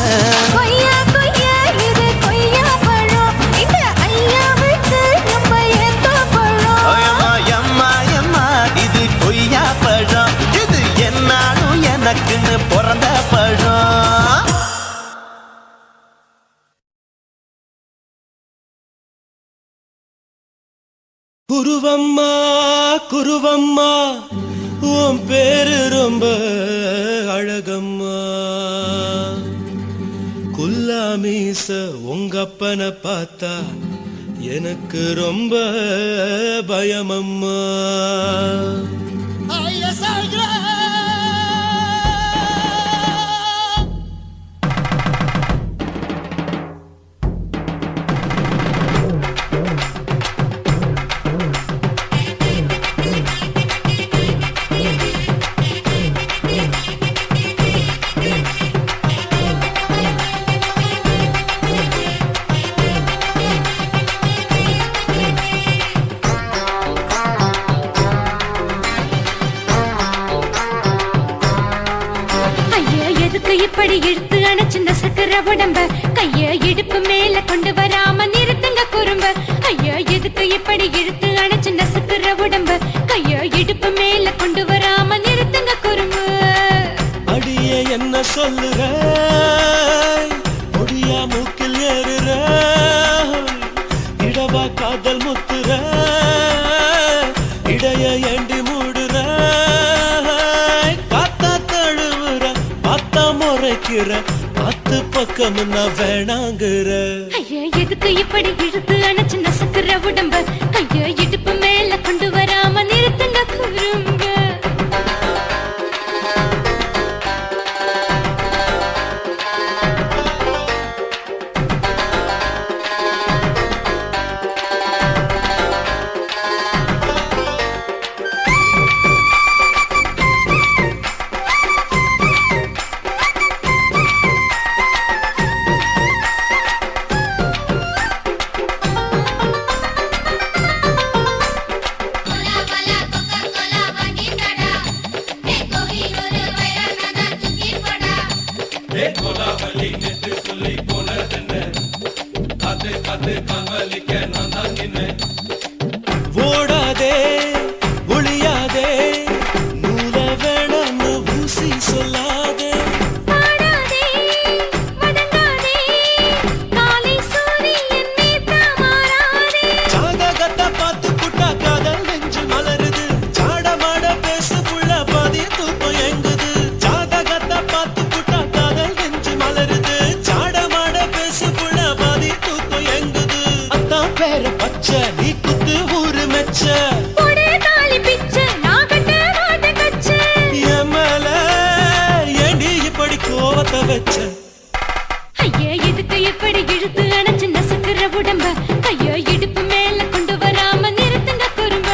கொய்யா கொய்யா இது கொய்யா பழம். இந்த ஐயாவுக்கு ரொம்ப ஏத்த பழம். அம்மா எம்மா எம்மா இது கொய்யா பழம் இது என்னாலும் எனக்குன்னு பிறந்த பழம் குருவம்மா குருவம்மா உன் பேரு ரொம்ப அழகம்மா குல்லாமீச உங்க அப்பனை பார்த்தா எனக்கு ரொம்ப பயமம்மா ஐயா எதுக்கு இப்படி இழுத்து அணைச்சு நசுக்கிற உடம்ப? கைய இடுப்பு மேல கொண்டு வராம நிறுத்துங்க குறும்ப. ஐயா எதுக்கு இப்படி இழுத்து அணைச்சு நசுக்கிற உடம்ப? கைய இடுப்பு மேல கொண்டு வராம நிறுத்துங்க குறும்ப. அடியே என்ன சொல்லுற ஒடியா மூக்கில் ஏறுற இடவா காதல் முத்துற இடைய ஏண்டி மூடுற காத்தா தழுவுற பார்த்தா முறைக்கிற பத்து பக்கம் நான் வேணாங்குற ஐயா எதுக்கு இப்படி இழுத்து அணைச்சு நசுக்கிற உடம்ப? கைய இடுப்பு மேல கொண்டு வராம நிறுத்துங்க குறும்ப. ஓடாதே ஒளியாதே நூல வேணான்னு ஊசி சொல்லாதே பாடாதே வதங்காதே காலை சூரியன் மீதா மாறாதே. ஜாதகத்தை பார்த்து புட்டா காதல் நெஞ்சு மலருது சாட மாட பேசு புள்ள பாதி தூக்கம் எங்குது ஜாதகத்தை பார்த்து புட்டா காதல் நெஞ்சு மலருது சாட மாட பேசு புள்ள பாதி தூக்கம் எங்குது அத்தான் பேர பச்சை நீ குத்து ஊரு மெச்ச போடே தாலி பிச்சை நான் கட்ட மாட்ட கச்சை. என் மேல ஏண்டி இப்படி கோவத்தை வச்ச ஐயா எதுக்கு இப்படி இழுத்து அணைச்சு நசுக்கிற உடம்ப? கைய இடுப்பு மேல கொண்டு வராம நிறுத்துங்க குறும்ப.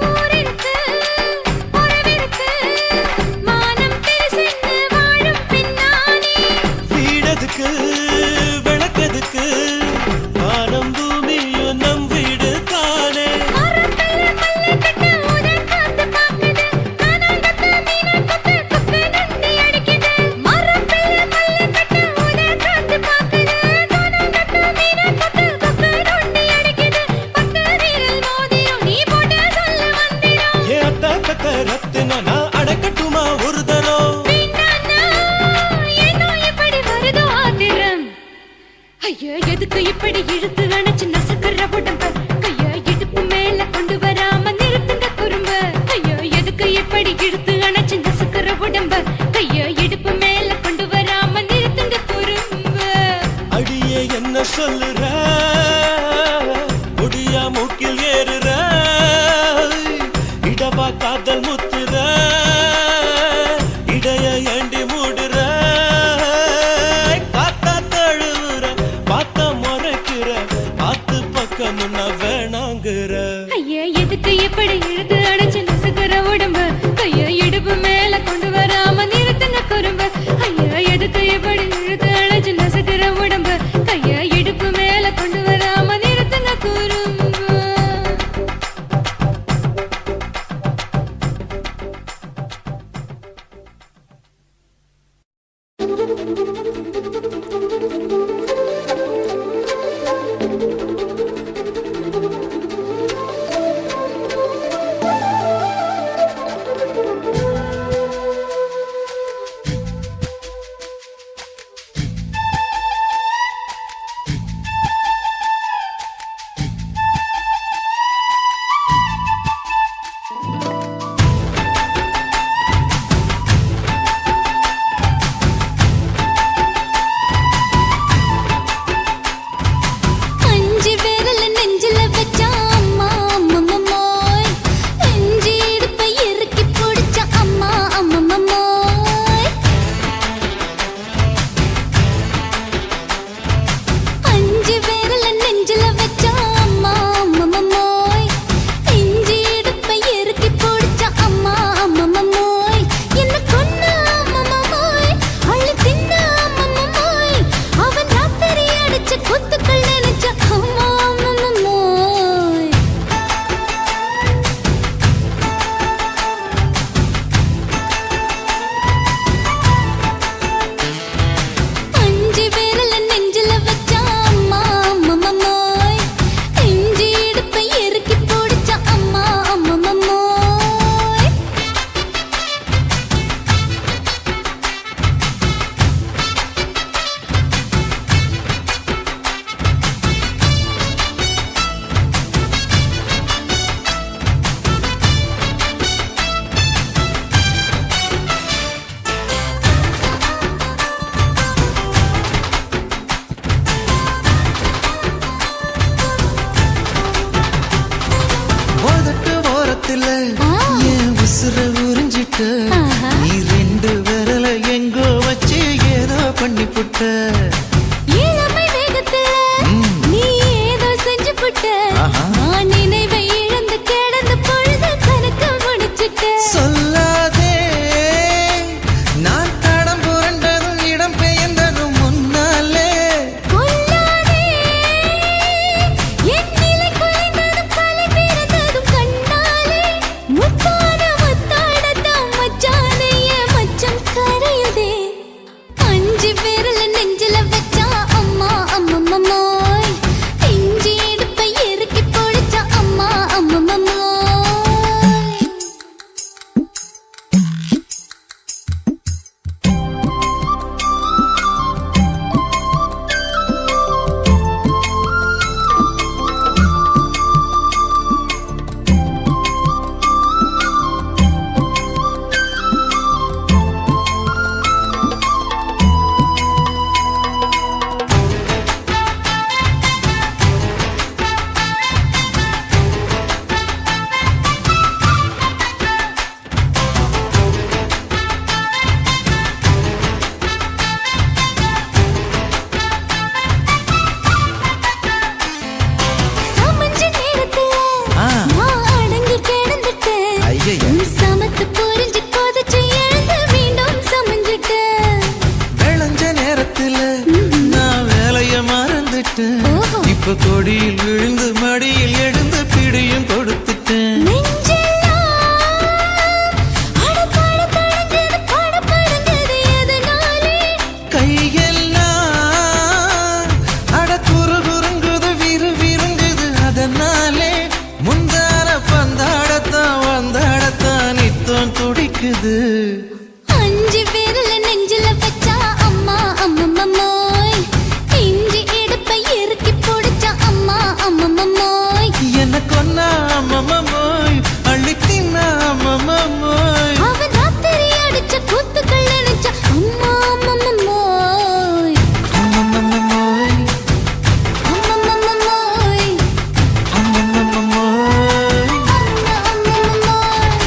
ஊரிருக்கு, உறவிருக்கு, மானம் பெருசென்னு வாழும் பின்னானே. வீடதுக்கு காதல் முத்துற இடைய ஏண்டி மூடுற காத்தா தழுவுற பார்த்த முறைக்கிற ஆத்து பக்கம் நான் வேணாங்கிற ஐயா எதுக்கு இப்படி இழுத்து அடைச்சு நசுக்கிற உடம்பு கைய இடுப்பு மேல கொண்டு வராம நிறுத்துங்க குறும்பு ஐயா எதுக்கு இப்படி இழுத்து அடைச்சு நசுக்கிற உடம்பு கைய இடுப்பு மேல கொண்டு வராம நிறுத்துங்க குறும்பு நீ ரெண்டு விரல எங்கோ வச்சு ஏதோ பண்ணி புட்ட இளமை வேகத்துல நீ ஏதோ செஞ்சு புட்ட நான் நினைவை இழந்து கிடந்து பொழுது கணக்கு முடிச்சிட்ட சொல்லாதே நான் தடம் புரண்டதும் இடம் பெயர்ந்ததும் முன்னாலே கொல்லாதே என் நிலை குலைந்ததும் கலை பிறந்ததும் கண்ணாலே முத்தான முத்தாடத்தான் மச்சானைய மச்சம் கரையுதே அஞ்சு விரல நெஞ்சில வச்சா அம்மா அம்மம்மாய் இஞ்சி இடுப்பை இறுக்கி பொழிச்சா அம்மா அம்மம்மாய் சமஞ்ச நேரத்துல நான் அடங்கி கிடந்துட்டேன் உன் சமத்து புரிஞ்சு கொதிச்சு எழுந்து மீண்டும் சமஞ்சிட்டேன் விளைஞ்ச நேரத்துல நான் வேலைய மறந்துட்டேன் இப்ப கொடியில் விழுந்து மடியில் எழுந்து பிடியும் கொடுத்துட்டேன் நெஞ்செல்லாம் அடப்பாட தடஞ்சது படபடஞ்சது எதனாலே கையெல்லாம் அட குறுகுறுங்குது விறுவிறுங்குது அதனாலே முந்தார பந்தாடத்தான் வந்தாடத்தான் நித்தம் துடிக்குது அஞ்சு விரல நெஞ்சில வச்சா அம்மா அம்மம்மாய் இஞ்சி இடுப்பை இறுக்கி பொடிச்சா அம்மா அம்மம்மாய் என்ன கொன்னா அம்மம்மாய் அள்ளித்தின்னா அம்மம்மாய் அவன் ராத்திரி அடிச்ச கூத்துக்கள் நினைச்ச அம்மா அம்மம்மாய் அம்மம்மாய் அம்மம்மாய் அம்மம்மாய் அம்மா அம்மம்மாய்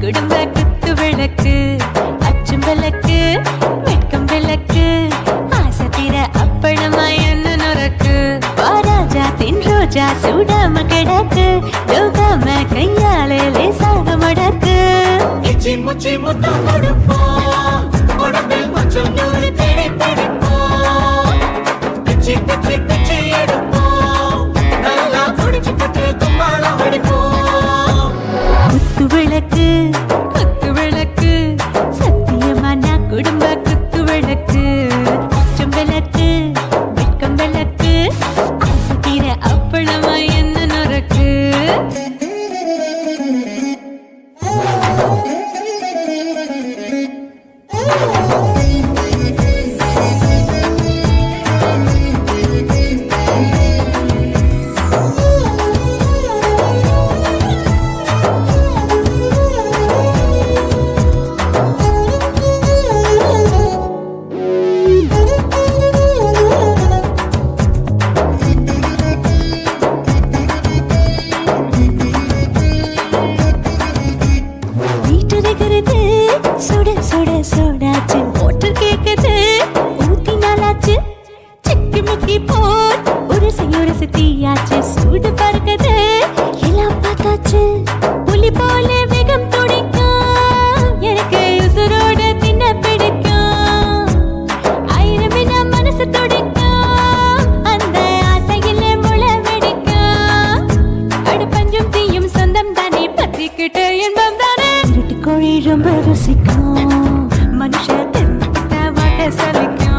குடும்ப குத்து விளக்கு அச்சும் விளக்கு வெட்கம் விளக்கு ஆசை தீர அப்பளமா என்ன நுறக்கு வாராஜா தின் ரோஜா சூடாம கிடக்கு யோகாம கையாலே லேசாக மடக்கு இச்சி முச்சி முத்தம் கொடுப்போம் உடம்பில் கொஞ்சம் நூறு தேடி பிடிப்போம் பிச்சி பிச்சி பிச்சி எடுப்போம் நல்லா குடிச்சு பட்டு கும்பாலம் அடிப்போம் குத்து விளக்கு குத்து விளக்கு சத்தியமான குடும்ப குத்து விளக்கு அச்சம் விளக்கு வெட்கம் விளக்கு ஆசை தீர அப்பளமா என்ன நுறக்கு சுட சுட சுடாச்சு மோட்டர் கேக்குது ஊத்தி நாளாச்சு சிக்கி முக்கி போர் உரசி தீயாச்சு சூடு பறக்குது எல்லாம் பார்த்தாச்சு புலி போல வேகம் துடிக்கும் எனக்கு உசுரோட தின்ன பிடிக்கும் ஆயிரம் வினா மனசு துடிக்கும் அந்த ஆசையில முளை வெடிக்கும் அடு பஞ்சும் தீயும் சொந்தம் தானே பத்திக்கிட்டு இன்பம் தானே கோழி ரொம்ப ருசிக்கும் மனுஷ வாட்ட சலிக்கும்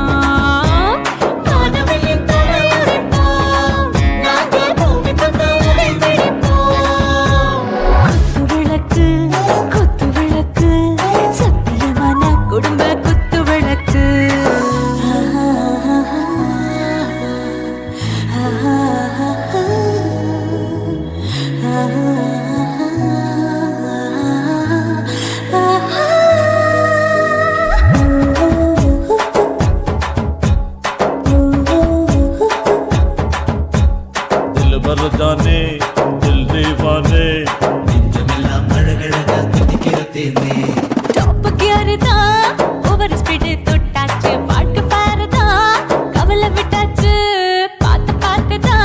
மாணவனின் தலையுடைப்போம் நாங்கள் பூமி தந்த உடை பிடிப்போம் குத்து விளக்கு சத்தியமான குடும்ப குத்து விளக்கு மருதானே தில் தீவானே நெஞ்சமெல்லாம் அழகழகா துடிக்கிறதேனே டாப்புக்கு யாருதா ஓவர் ஸ்பீடு தொட்டாச்சு பாட்டு பாருதா கவலை விட்டாச்சு பார்த்துதா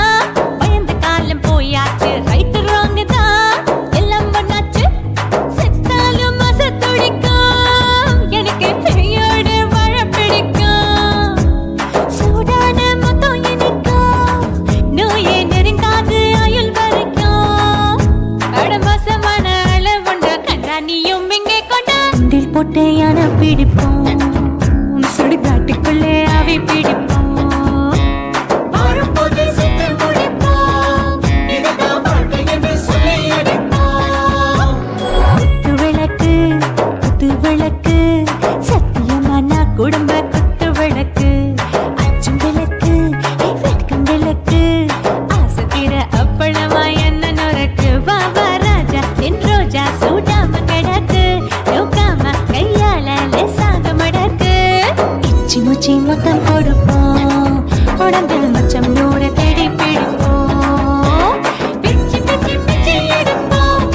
பயந்து காலம் போயாச்சு ரைட்டு ராங்கு தான் எல்லாம் பண்ணாச்சு செத்தாலும் மச துடிக்கும் எனக்கு பெரியோடு வாழ பிடிக்கும் சூடான மொத்தம் எனக்கும் நோயே நெருங்காது ஆயுள் வரைக்கும் கடமசமான அளவுண்ட கண்ணானியும் இங்கே கொண்ட உண்டில் போட்டு யானை பிடிப்போம் சுடுகாட்டுக்குள்ளே அவை பிடிப்போம் வாழும்போது செத்து முடிப்போம் இதுதான் வாழ்க்கை என்று சொல்லி அடிப்போம் குத்து விளக்கு சத்தியமான குடும்ப குத்து விளக்கு அச்சும் விளக்கு வெட்கம் விளக்கு ஆசை தீர அப்பளமா என்ன நுறக்கு வாவா ராஜா என் ரோஜா சூடாம கிடக்கு யோகாம கையால லேசாக மடக்கு இச்சி முச்சி மொத்தம் கொடுப்போம் உடம்பில் மச்சம் நூறு தேடி பிடிப்போம் பிச்சி பிச்சி பிச்சி எடுப்போம்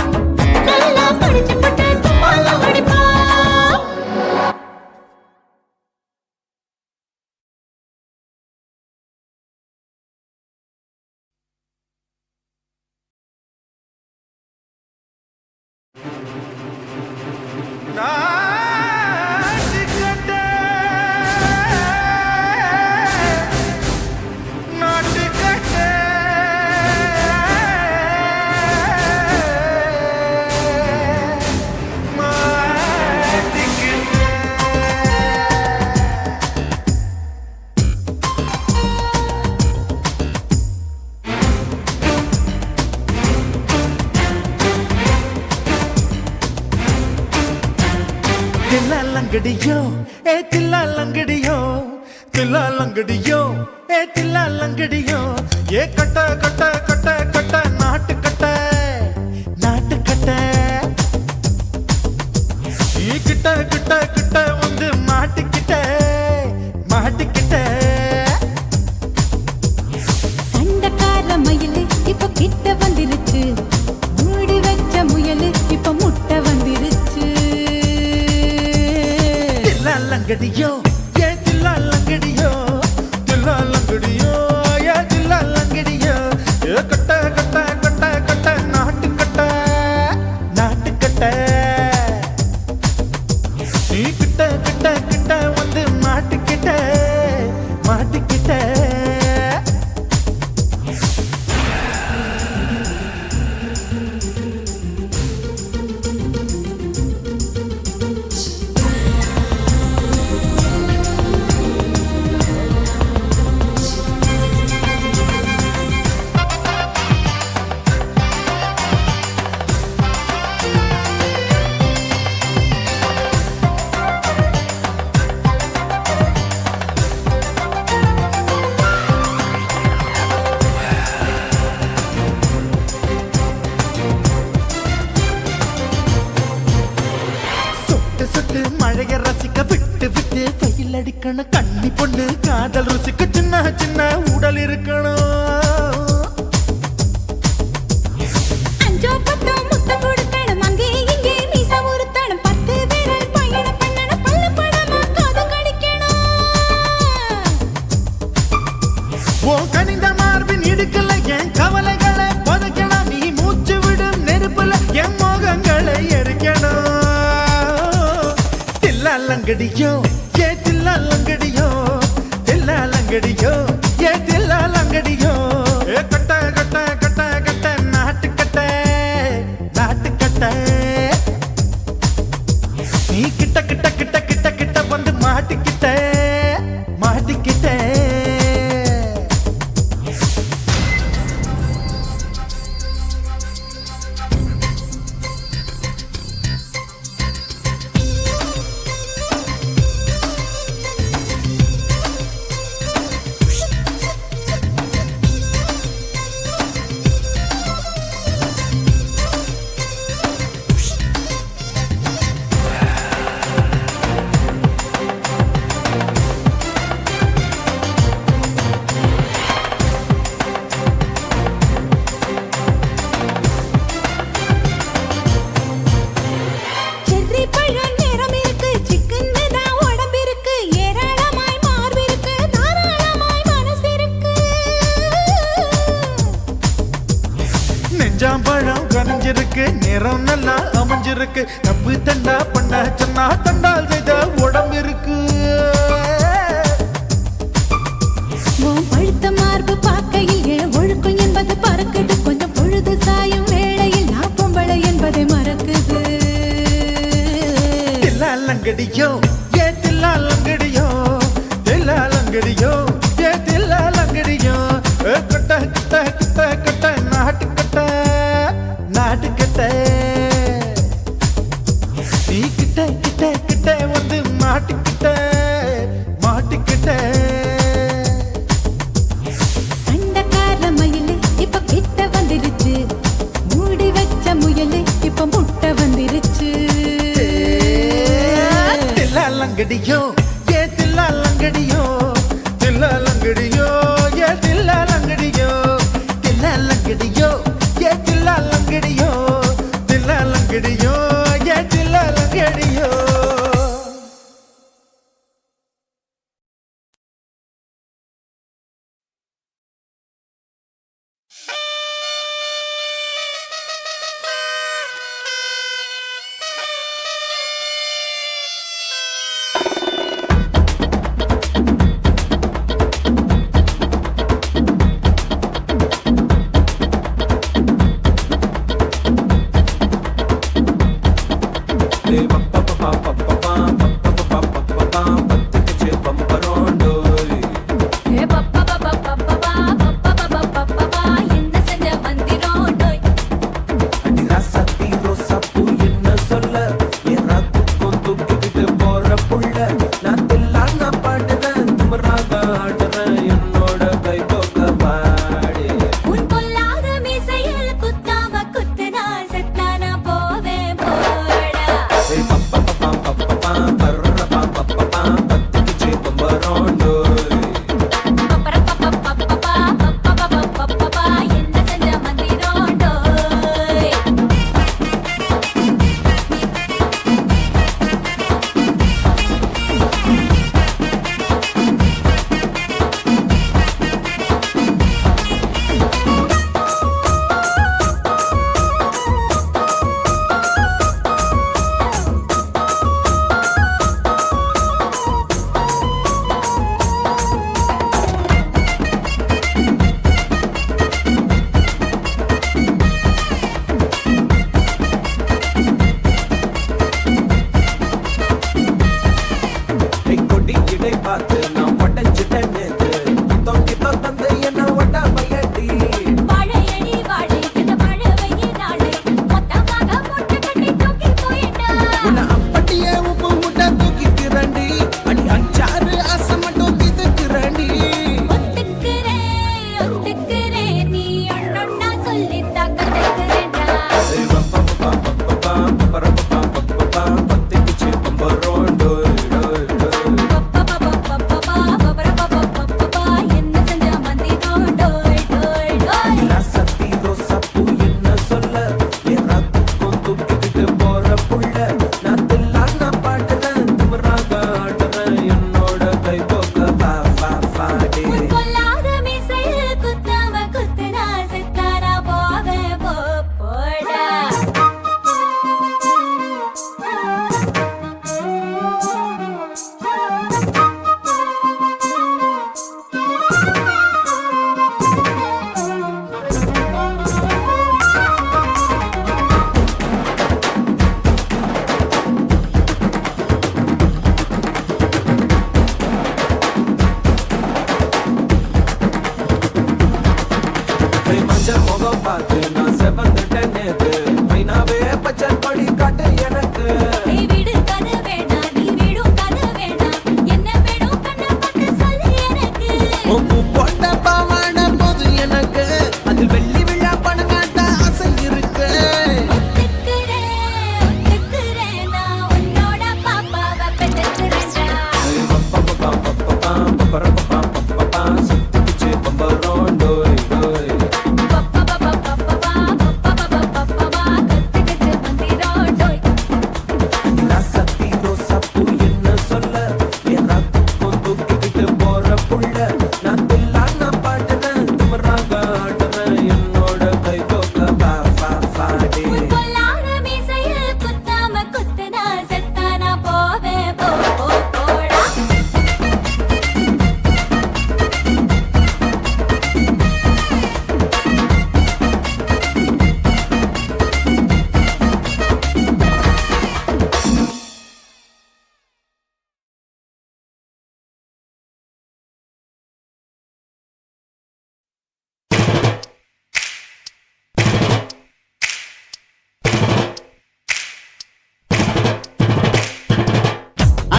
நல்லா படிச்சு பட்டு கும்பாலம் அடிப்போம் தில்லாலங்கடியோ ஏ தில்லாலங்கடியோ தில்லாலங்கடியோ ஏ தில்லாலங்கடியோ ஏ கட்ட கட்ட கட்ட கட்ட நாட்டு கட்ட நாட்டு கட்ட நீ கிட்ட கிட்ட கிட்ட வந்து மாட்டிக்கிட்ட மாட்டிக்கிட்ட சண்டக்கார மயிலு இப்ப கிட்ட வந்துருச்சு மூடி வச்ச முயலு இப்ப முட்டை வந்துருச்சு தில்லாலங்கடியோ ஏ தில்லாலங்கடியோ தில்லாலங்கடியோ ஏ தில்லாலங்கடியோ ஏ கட்ட கட்ட கட்ட கட்ட நாட்டு கட்ட நாட்டு கட்ட நீ கிட்ட கிட்ட கிட்ட வந்து மாட்டிக்கிட்ட மாட்டிக்கிட்ட சொட்டு சொட்டு மழைய ரசிக்க விட்டு விட்டு வெயில் அடிக்கணும் கண்ணி பொண்ணு காதல் ருசிக்க சின்ன சின்ன உடல் இருக்கணும் அஞ்சோ பத்தோ முத்தம் கொடுக்கணும் அங்கே இங்கே மீச உறுத்தணும் 10 விரல் பயணம் பண்ணணும் பல்ல படமா காது கடிக்கணும் ஓ கனிந்த மார்பின் இடுக்கல என் கவலைகளை புதைக்கணும் நீ மூச்சு விடும் நெருப்புல என் மோகங்களை எரிக்கணும் தில்லாலங்கடியோ ஏ தில்லாலங்கடியோ தில்லாலங்கடியோ ஏ தில்லாலங்கடியோ ஏ கட்ட கட்ட கட்ட கட்ட நாட்டு கட்ட நாட்டு கட்ட நீ கிட்ட கிட்ட கிட்ட கிட்ட கிட்ட வந்து மாட்டிக்கிட்ட மாட்டிக்கிட்ட செர்ரி பழம் நிறம் இருக்கு சிக்கன்னு தான் உடம்பு இருக்கு ஏராளமாய் மார்பு இருக்கு தாராளமாய் மனசு இருக்கு நெஞ்சாம்பழம் கனிஞ்சிருக்கு நிறம் நல்லா அமைஞ்சிருக்கு தப்பு தண்டா பண்ண சொன்னா தண்டால் செய்த உடம்பு இருக்கு உன் பழுத்த மார்பு பார்க்கையில் என் ஒழுக்கம் என்பது பறக்குது கொஞ்சம் பொழுது சாயும் வேளையில் நான் பொம்பளை என்பதை மறக்குது தில்லாலங்கடியோ ஏ தில்லாலங்கடியோ தில்லாலங்கடியோ ஏ தில்லாலங்கடியோ ஏ கட்ட கட்ட கட்ட கட்ட நாட்டு கட்ட நாட்டு கட்ட நீ கிட்ட கிட்ட கிட்ட வந்து மாட்டிக்கிட்ட மாட்டிக்கிட்ட சண்டக்கார மயிலு இப்ப கிட்ட வந்துருச்சு மூடி வச்ச முயலு இப்ப முட்டை வந்துருச்சு தில்லாலங்கடியோ ஏ தில்லாலங்கடியோ தில்லாலங்கடியோ ஏ தில்லாலங்கடியோ தில்லாலங்கடியோ ஏ தில்லாலங்கடியோ தில்லாலங்கடியோ ஏ தில்லாலங்கடியோ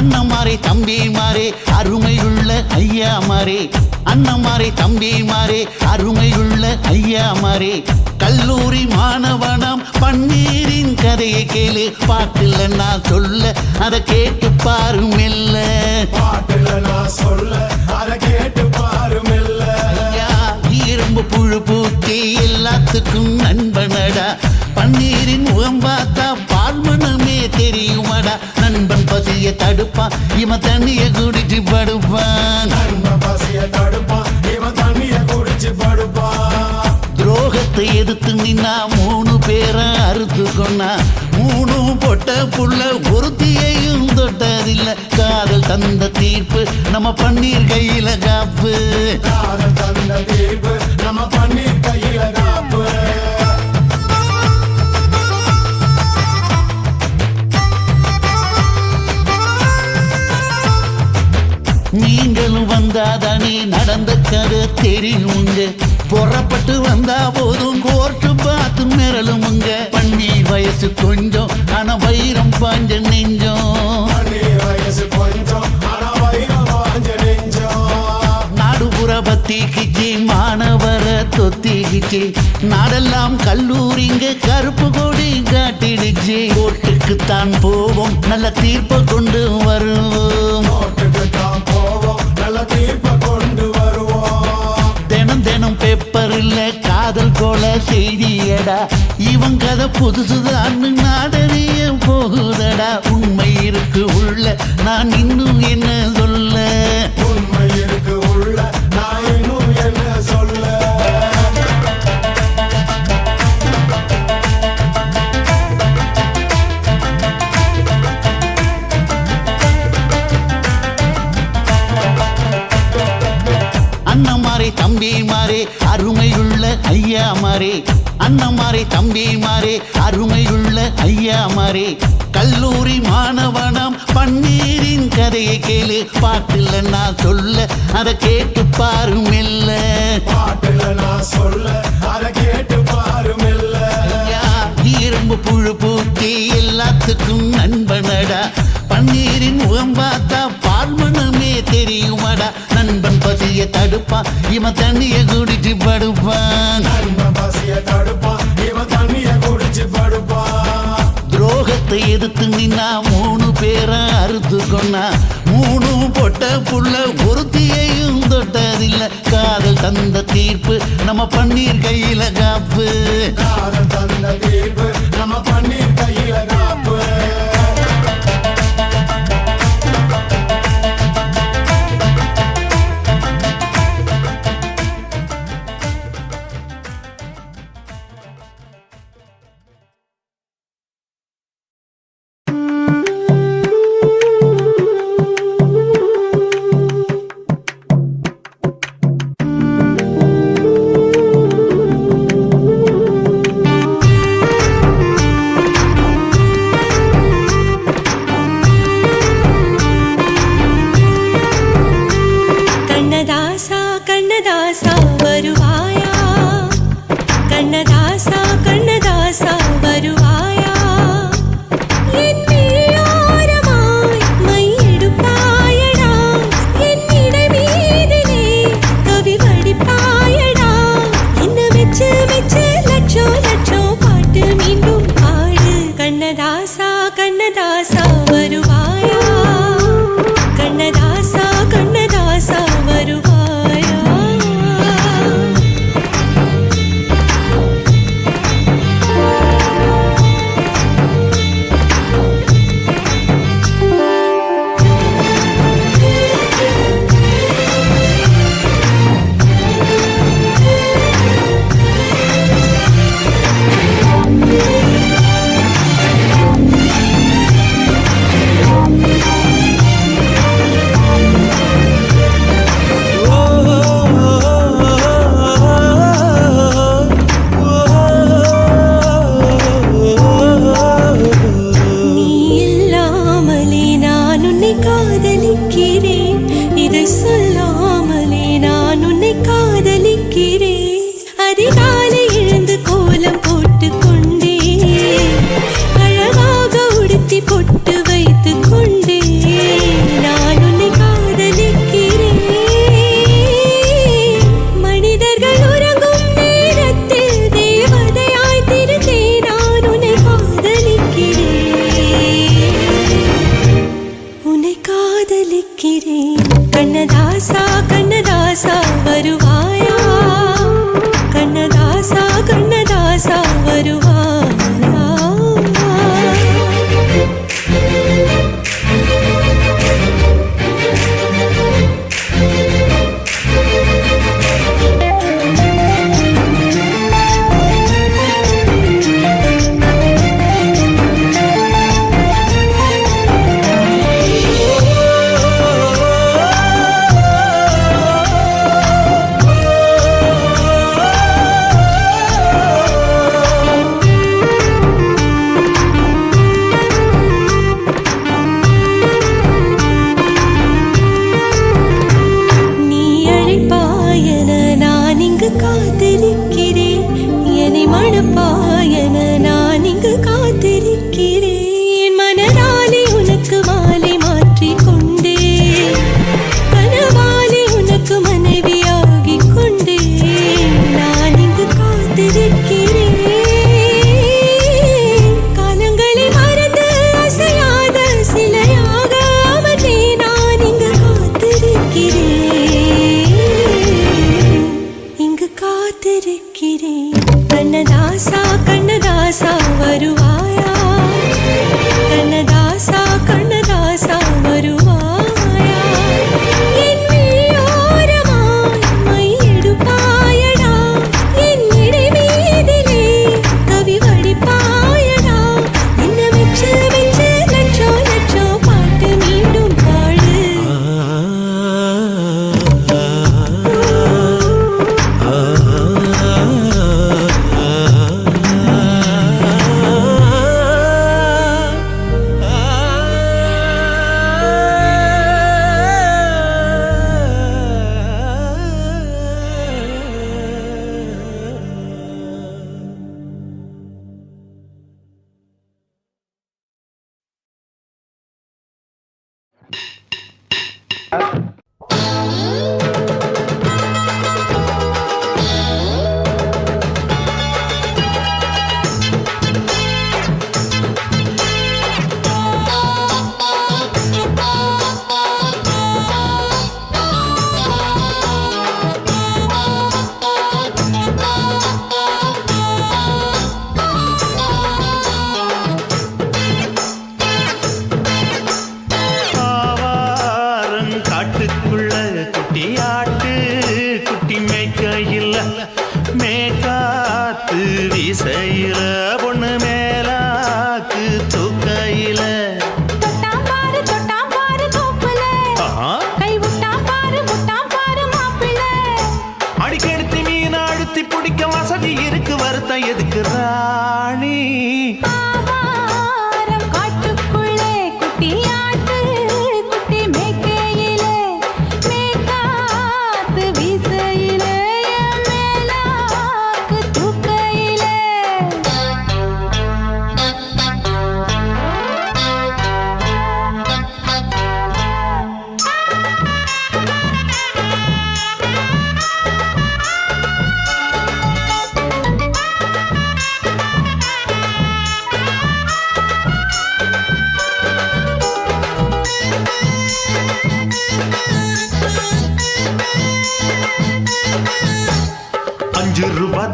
அண்ணமாரே தம்பி மாறே அருமையுள்ள ஐயா மாறே அண்ணமாரே தம்பி மாறே அருமையுள்ள ஐயா மாறே கல்லூரி மாணவனாம் பன்னீரின் கதையை கேளு பாட்டுல நான் சொல்ல அதை கேட்டு பாரு மெல்ல பாட்டுல நான் சொல்ல அதை கேட்டு பாரு மெல்ல ஐயா இரும்பு புழு பூச்சி எல்லாத்துக்கும் நண்பனடா பன்னீரின் முகம் பார்த்தா பால்மனமே தெரியுமாடா நண்பன் பசிய தடுப்பான் இவன் தண்ணிய குடிச்சு படுப்பான் பசிய தடுப்பான் இவன் தண்ணிய குடிச்சு படுப்பான் துரோகத்தை எதிர்த்து நின்னா 3 பேரை அறுத்து கொண்டா 3 பொட்ட புள்ள ஒருத்தியையும் தொட்டதில்ல காதல் தந்த தீர்ப்பு நம்ம பன்னீர் கையில காப்பு காதல் தந்த தீர்ப்பு நம்ம பன்னீர் கையில காப்பு நீங்களும் வந்தாதானே நடந்த கதை தெரியுங்க புறப்பட்டு வந்தா போதும் கோர்ட்டு பார்த்து மிரளுமுங்க பன்னீர் வயசு கொஞ்சம் ஆனா வைரம் பாஞ்ச நெஞ்சம் வயசு கொஞ்சம் ஆனா வைரம் பாஞ்ச நெஞ்சம் நாடுபுற பத்திக்கிச்சு மாணவர தொத்திக்கிச்சு நாடெல்லாம் கல்லூரிங்க கருப்பு கொடி காட்டிடுச்சு கோர்ட்டுக்கு தான் போவோம் நல்ல தீர்ப்பை கொண்டு வருவோம் கொண்டு வருவோம் தினம் தினம் பேப்பர்ல காதல் கொலை செய்தியடா இவன் கதை புதுசுதான் நாடறிய போகுதடா உண்மை இருக்கு உள்ள நான் இன்னும் என்ன சொல்ல உண்மை இருக்கு உள்ள நான் இன்னும் என்ன சொல்ல அண்ணமாரே தம்பி மாறே அருமையுள்ள ஐயா மாறே அண்ணமாரே தம்பி மாறே அருமையுள்ள ஐயா மாறே கல்லூரி மாணவனாம் பன்னீரின் கதையை கேளு பாட்டுல நான் சொல்ல அதை கேட்டு பாரு மெல்ல பாட்டுல நான் சொல்ல அதை கேட்டு பாரு மெல்ல ஐயா இரும்பு புழு பூச்சி எல்லாத்துக்கும் நண்பனடா பன்னீரின் முகம் பார்த்தா பால்மனமே தெரியுமாடா நண்பன் பசிய தடுப்பான் இவன் தண்ணிய குடிச்சு படுப்பான் பசிய தடுப்பான் இவன் தண்ணிய குடிச்சு படுப்பான் துரோகத்தை எதிர்த்து நின்னா 3 பேரை அறுத்து கொண்டா 3 பொட்ட புள்ள ஒருத்தியையும் தொட்டதில்ல காதல் தந்த தீர்ப்பு நம்ம பன்னீர் கையில காப்பு காதல் தந்த தீர்ப்பு நம்ம பன்னீர் கையில காப்பு கண்ணதாசா வருவாயா கண்ணதாசா கண்ணதாசா வருவாயா அதிகாலை எழுந்து கோலம் போட்டுக் கொண்டே அழகாக உடுத்தி பொட்டு வைத்துக் கொண்டே உன்னை காதலிக்கிறேன் கண்ணதாசா கண்ணதாசா வருவாயா கண்ணதாசா கண்ணதாசா வருவாயா காத்திருக்கிறேன் என்னை மணப்பாயன நான் இங்கு காத்திருக்கிறேன் மனதாலே உனக்கு மாலை மாற்றிக் கொண்டே கனவாலே உனக்கு மனைவியாகிக் கொண்டே நான் இங்கு காத்திருக்கிறேன் காலங்களை மறந்து அசையாத சிலையாக அவனே நான் இங்கு காத்திருக்கிறேன் காத்திருக்கிறேன் கண்ணதாசா கண்ணதாசா வருவாயா கண்ணதாசா கண்ணதாசா வருவாயா என் விழியோரமாய் மை எடுப்பாயடா என் இடை மீதிலே கவி வடிப்பாயடா என்ன வெச்சு வெச்சு லட்சோ லட்சோ பாட்டு மீண்டும் பாடு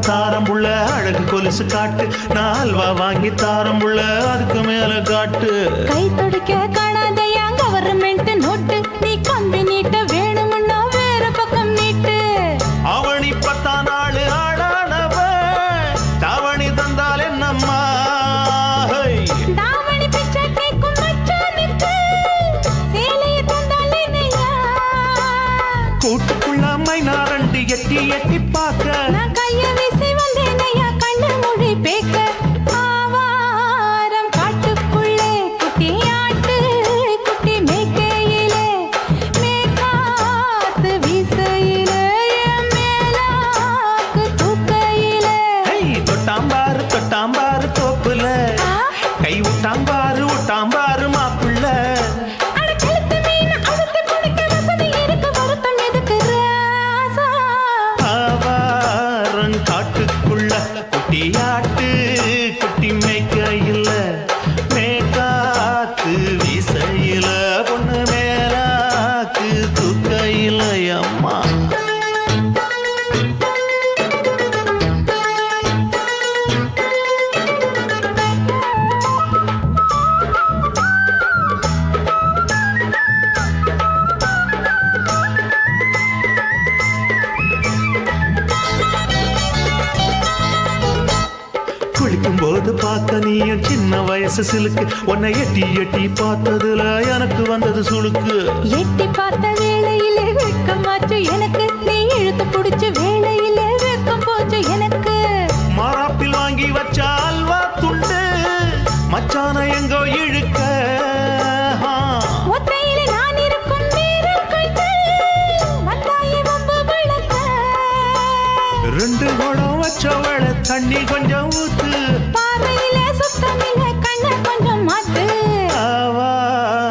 தாரம்புள்ள அழகு கொலுசு காட்டு நால்வா வாங்கி தாரம்புள்ள அதுக்கு மேல காட்டு கை துடிக்க காணாதையா கவர்மெண்ட் நோட்டு நீ கம்பி நீட்ட வேணும்னா வேற பக்கம் நீட்டு அவனி 10 நாள் ஆடானவ தாவணி தந்தால் என்னம்மா தாவணி பிச்சை கேக்கும் மச்சானுக்கு சேலையை தந்தால் என்னையா கூட்டுக்குள்ள மைனாரண்டி எட்டி எட்டி பார்க்க நான் கைய வீசி வந்தேனையா கண்ணு மொழி பேக்க ஆவாரம் காட்டுக்குள்ளே குட்டியாட்டு வயசு சிலுக்கு உன்னை எட்டி எட்டி பார்த்ததுல எனக்கு வந்தது சுளுக்கு எட்டி பார்த்த வேளையிலே வெட்கமாச்சு எனக்கு நீ இழுத்து பிடிச்ச வேளையிலே வெட்கம் போச்சு எனக்கு மாறாப்பில் வாங்கி வச்ச அல்வா துண்டு மச்சான எங்கோ இழுக்க ஒத்தையிலே நான் இருக்கும் நேரம் கண்டு வந்தாயே வம்பு விளக்க ரெண்டு குடம் வச்சவள தண்ணி கொஞ்சம் ஊத்து பார்வையிலே சுத்தமில்லை கண்ண கொஞ்சம் மாத்து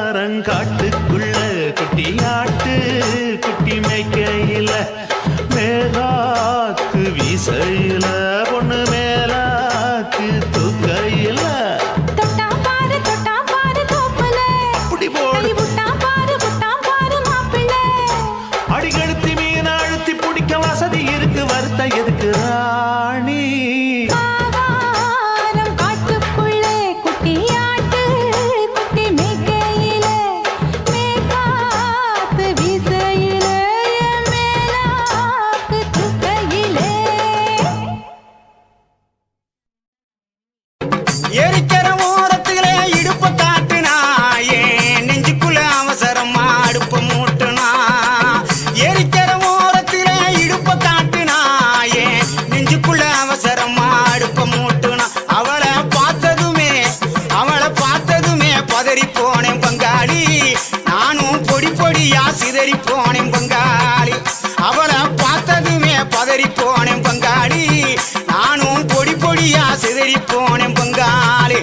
ஆவாரங்காட்டுக்குள்ள குட்டியாட்டு குட்டி மேய்க்கையில மேலாக்கு வீசையில பொண்ணு மேலாக்கு தூக்கையில தொட்டா பாரு தோப்புல அப்படி போடு கை விட்டா பாரு மாப்பிள்ளை அடிகழுத்தி மீன் அழுத்தி பிடிக்க வசதி இருக்கு வருத்த எதுக்கு ராணி ஆவாரம் காட்டுக்குள்ளே குட்டியாட்டு குட்டி மேய்க்கையிலே மேற்காத்து வீசையிலே என் மேலாக்கு தூக்கையிலே எரிக்கிற ஓரத்திலே இடுப்ப காட்டுனா ஏன் நெஞ்சுக்குள்ள அவசரமா அடுப்ப மூட்டுனா எரிக்கிற ஓரத்திலே இடுப்ப காட்டுனா ஏன் நெஞ்சுக்குள்ள அவசரமா அடுப்ப மூட்டுனா அவளை பார்த்ததுமே பதறி போனேன் பங்காளி நானும் பொடி பொடியா சிதறி போனேன் பங்காளி அவளை பார்த்ததுமே பதறி போனேன் பங்காளி நானும் பொடி பொடியா சிதறி போனேன் பங்காளி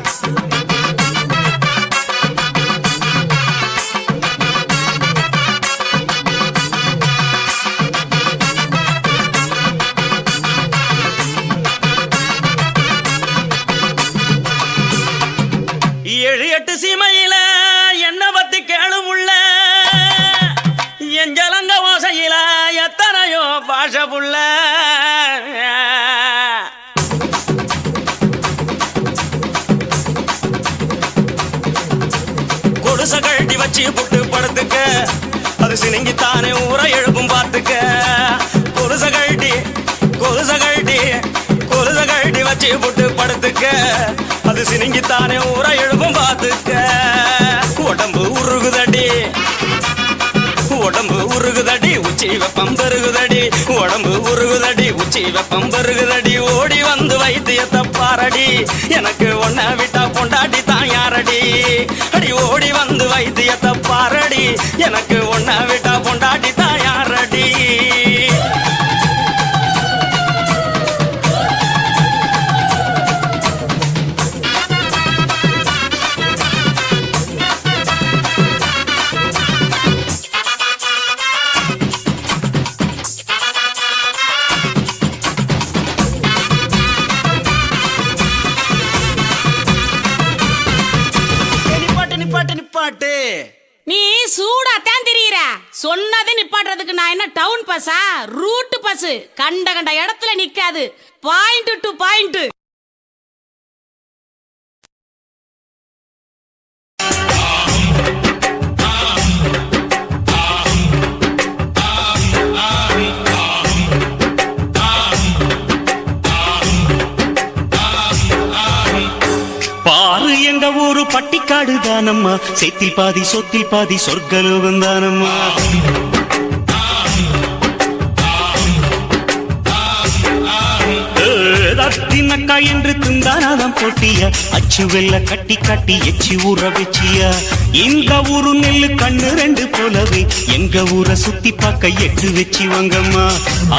ஏழு எட்டு சீமையில என்ன பத்தி கேளுமுள்ள என் ஜலங்க ஓசையில எத்தனையோ பாஷ புள்ள கொடுச கழட்டி வச்சு புட்டு படுத்துக்க அது சினிங்கித்தானே ஊரை எழுப்பும் பார்த்துக்க கொலுச கழட்டி வச்சு புட்டு படுத்துக்க அது சினிங்கித்தானே ஊரை எழுப்பும் பார்த்துக்க உடம்பு உருகுதடி உச்சி வெப்பம் பெருகுதடி உடம்பு உருகுதடி உச்சி வெப்பம் பெருகுதடி ஓடி வந்து வைத்தியத்தை பாரடி எனக்கு ஒன்ன விட்டா பொண்டாட்டி தான் யாரடி அடி ஓடி வந்து வைத்தியத்தை பாரடி எனக்கு ஒன்ன விட்டா பொண்டாட்டி தான் யாரடி நிப்பாட்டு நீ சூடாத்தான் தெரியுற சொன்னதை நிப்பாட்டுறதுக்கு நான் என்ன டவுன் பஸ்ஸா ரூட் பஸ் கண்ட இடத்துல நிக்காது பாயிண்ட் டு பாயிண்ட் பாரு எங்க ஊரு பட்டிக்காடு தானம்மா செத்தில் பாதி சொத்தில் பாதி சொர்க்கலோகம் தானம்மா தின்னக்கா என்று திந்தானாதான் போட்டியா அச்சு வெள்ள கட்டி கட்டி எச்சி ஊற வச்சியா இந்த ஊரு நெல்லு கண்ணு ரெண்டு போலவே எங்க ஊரை சுத்தி பார்க்க எட்டு வச்சு வாங்கம்மா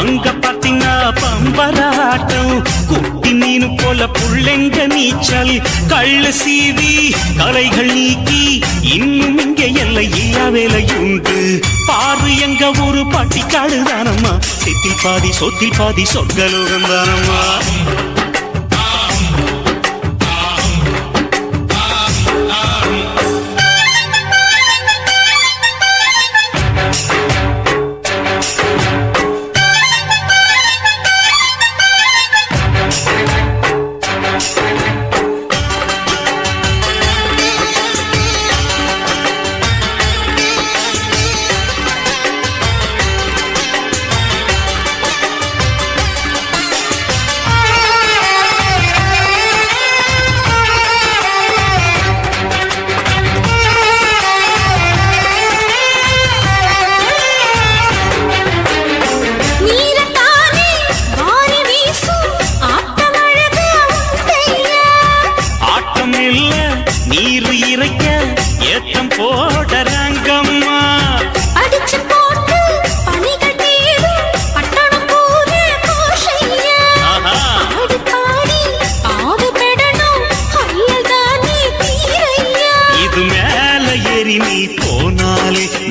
அங்க பாத்தீங்கன்னா பம்பராட்டம் குட்டி மீனு போல புள்ளெங்க நீச்சல் கள்ளு சீவி கலைகள் நீக்கி இன்னும் இங்க எல்லை இல்லா வேலையுண்டு பாரு எங்க ஊரு பட்டிக்காடு தானம்மா செத்தில் பாதி சொத்தில் பாதி சொர்க்கலோகம் தானம்மா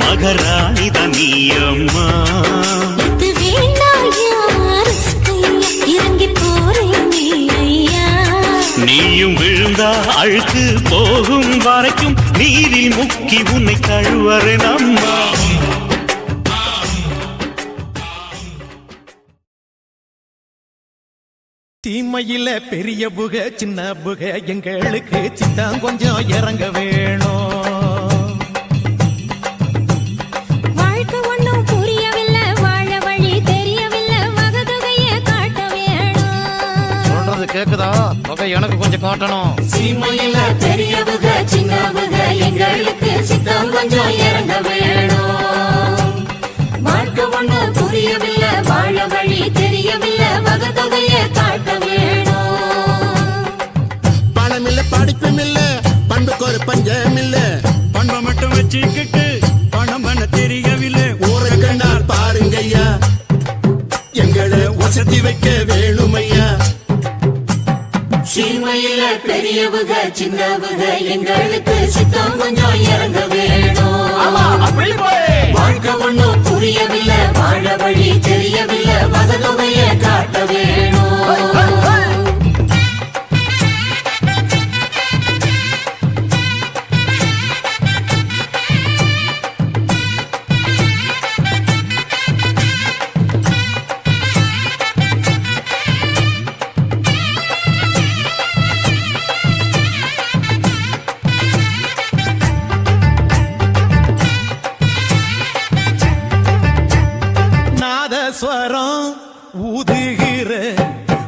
மகராணிதான் நீ அம்மா. இது வேண்டாம் யார் இறங்கி போறேன் நீ ஐயா. நீயும் விழுந்தா அழுக்கு போகும் வரைக்கும் நீரில் முக்கி உன்னை கழுவறேன் அம்மா. தீமையில பெரிய புக சின்ன புக எங்களுக்கு சித்தான் கொஞ்சம் இறங்க வேணும். வாழ்க்கை ஒண்ணும் புரியவில்லை, வாழ வழி தெரியவில்லை, வகதொகைய காட்ட வேணும். சொல்றது கேக்குதா? தொகை எனக்கு கொஞ்சம் காட்டணும். சீமையில பெரிய புக சின்ன புக எங்களுக்கு சித்தம் கொஞ்சம் இறங்க வேணும். வாழ்க்கை ஒண்ணும் புரியவில்லை, வாழ வழி தெரியவில்லை, வகதொகைய காட்ட வேணும். பணம் இல்ல படிப்பும் இல்ல பண்புக்கு ஒரு பஞ்சம் இல்ல. பண்பை மட்டும் வச்சுக்கிட்டு பணம் பண்ண தெரியவில்லை. ஊரை கண்டால் பாருங்க ஐயா, எங்களை வசதி வைக்க வேணும் ஐயா. சீமையில பெரியவுக சின்னவுக எங்களுக்கு சித்தம் கொஞ்சம் இறங்க வேணும். வாழ்க்கை ஒண்ணும் புரியவில்லை, வாழ வழி தெரியவில்லை, வகதொகைய காட்ட வேணும். நாதஸ்வரம் ஊதுகிற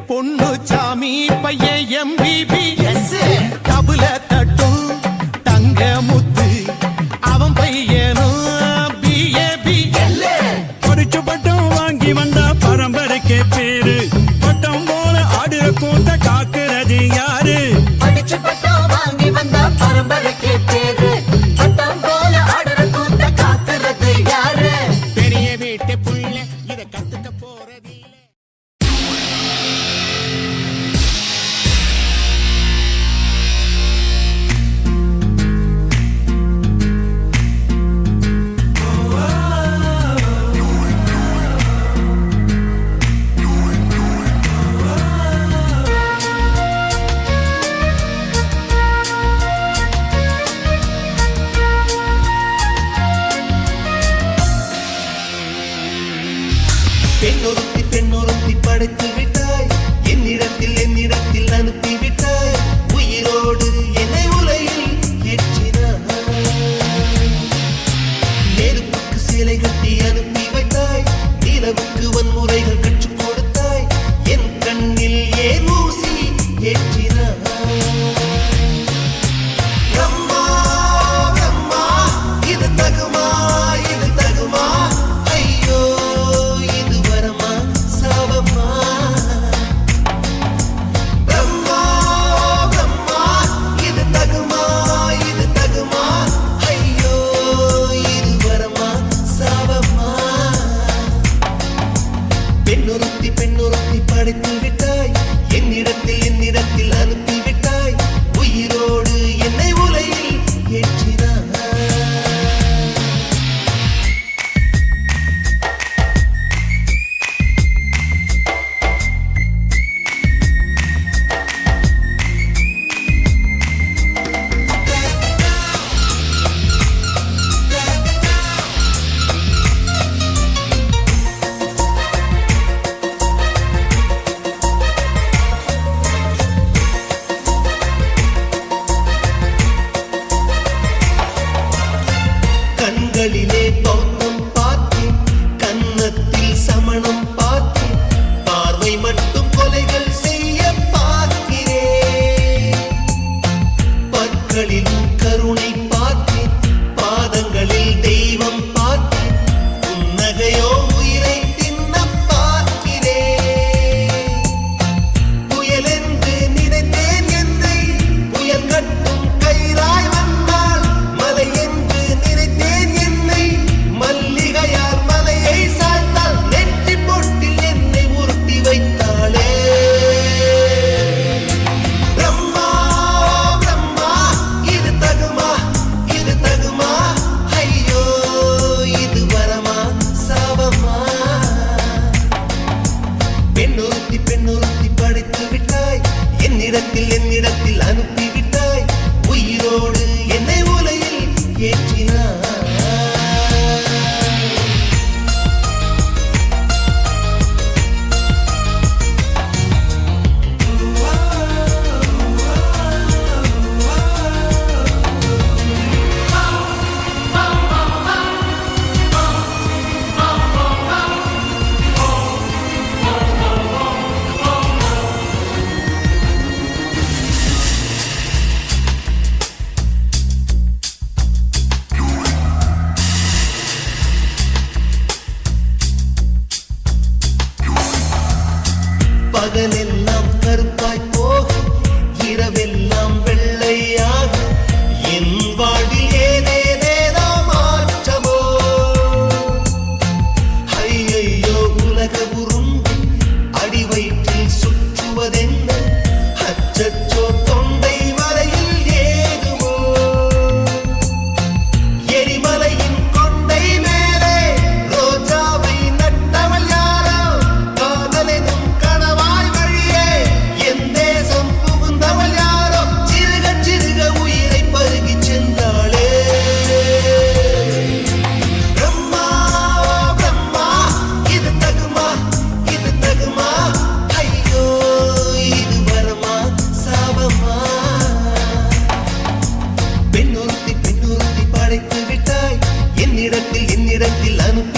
பொண்ணு சாமி பையன் எம்பிபி தபுல தட்டும் தங்க முத்து அவன் பையனும் பிஏபி. படிச்சு பட்டம் வாங்கி வந்தா பரம்பரைக்கு பேரு. பட்டம் போல ஆடுற கூட்ட காக்குறது யாரு? படிச்சு பட்டம் வாங்கி வந்த பரம்பரைக்கு பேரு. பட்டம் போல ஆடுற கூட்ட காக்குறது யாரு? பெரிய வீட்டு புள்ள இத கத்துக்க போறதில்லை. பெண்ணொருத்தி பெண்ணொருத்தி படைத்து விட்டாய், என்னிடத்தில் அனுப்பி விட்டாய், உயிரோடு என்னை உலையில் ஏற்றினாய். நெருப்புக்கு சிலை கட்டி அனுப்பி வைத்தாய், நிலவுக்கு வன்முறைகள் கற்றுக் கொடுத்தாய், என் கண்ணில் ஏன் ஊசி ஏற்றினாய். அம்மா அம்மா இது தகுமா, இது தகுமா, ஐயோ இது வரமா சாவமா. அம்மா அம்மா இது தகுமா, இது தகுமா, ஐயோ இது வரமா சாவமா. பெண்ணொருத்தி பெண்ணொருத்தி படைத்து விட்டாய், என்னிடத்தில் அனுப்பி விட்டாய், உயிரோடு என்னை உலையில் ஏற்றினாய். கண்களிலே பௌத்தம் பார்த்தேன், கன்னத்தில் சமணம் பார்த்தேன், பார்வை மட்டும் கொலைகள் செய்ய பார்க்கிறேன். பற்களிலும் கருணை பார்த்தேன், பாதங்களில் தெய்வம் பார்த்தேன், புன்னகையோ உயிரை தின்ன பார்க்கிறேன். புயலென்று நினைத்தேன் என்னை, புயல் கட்டும் கயிறாய் வந்தால், மலை என்று நினைத்தேன் என்னை, நேரத்தில் என்னிடத்தில் அனுப்ப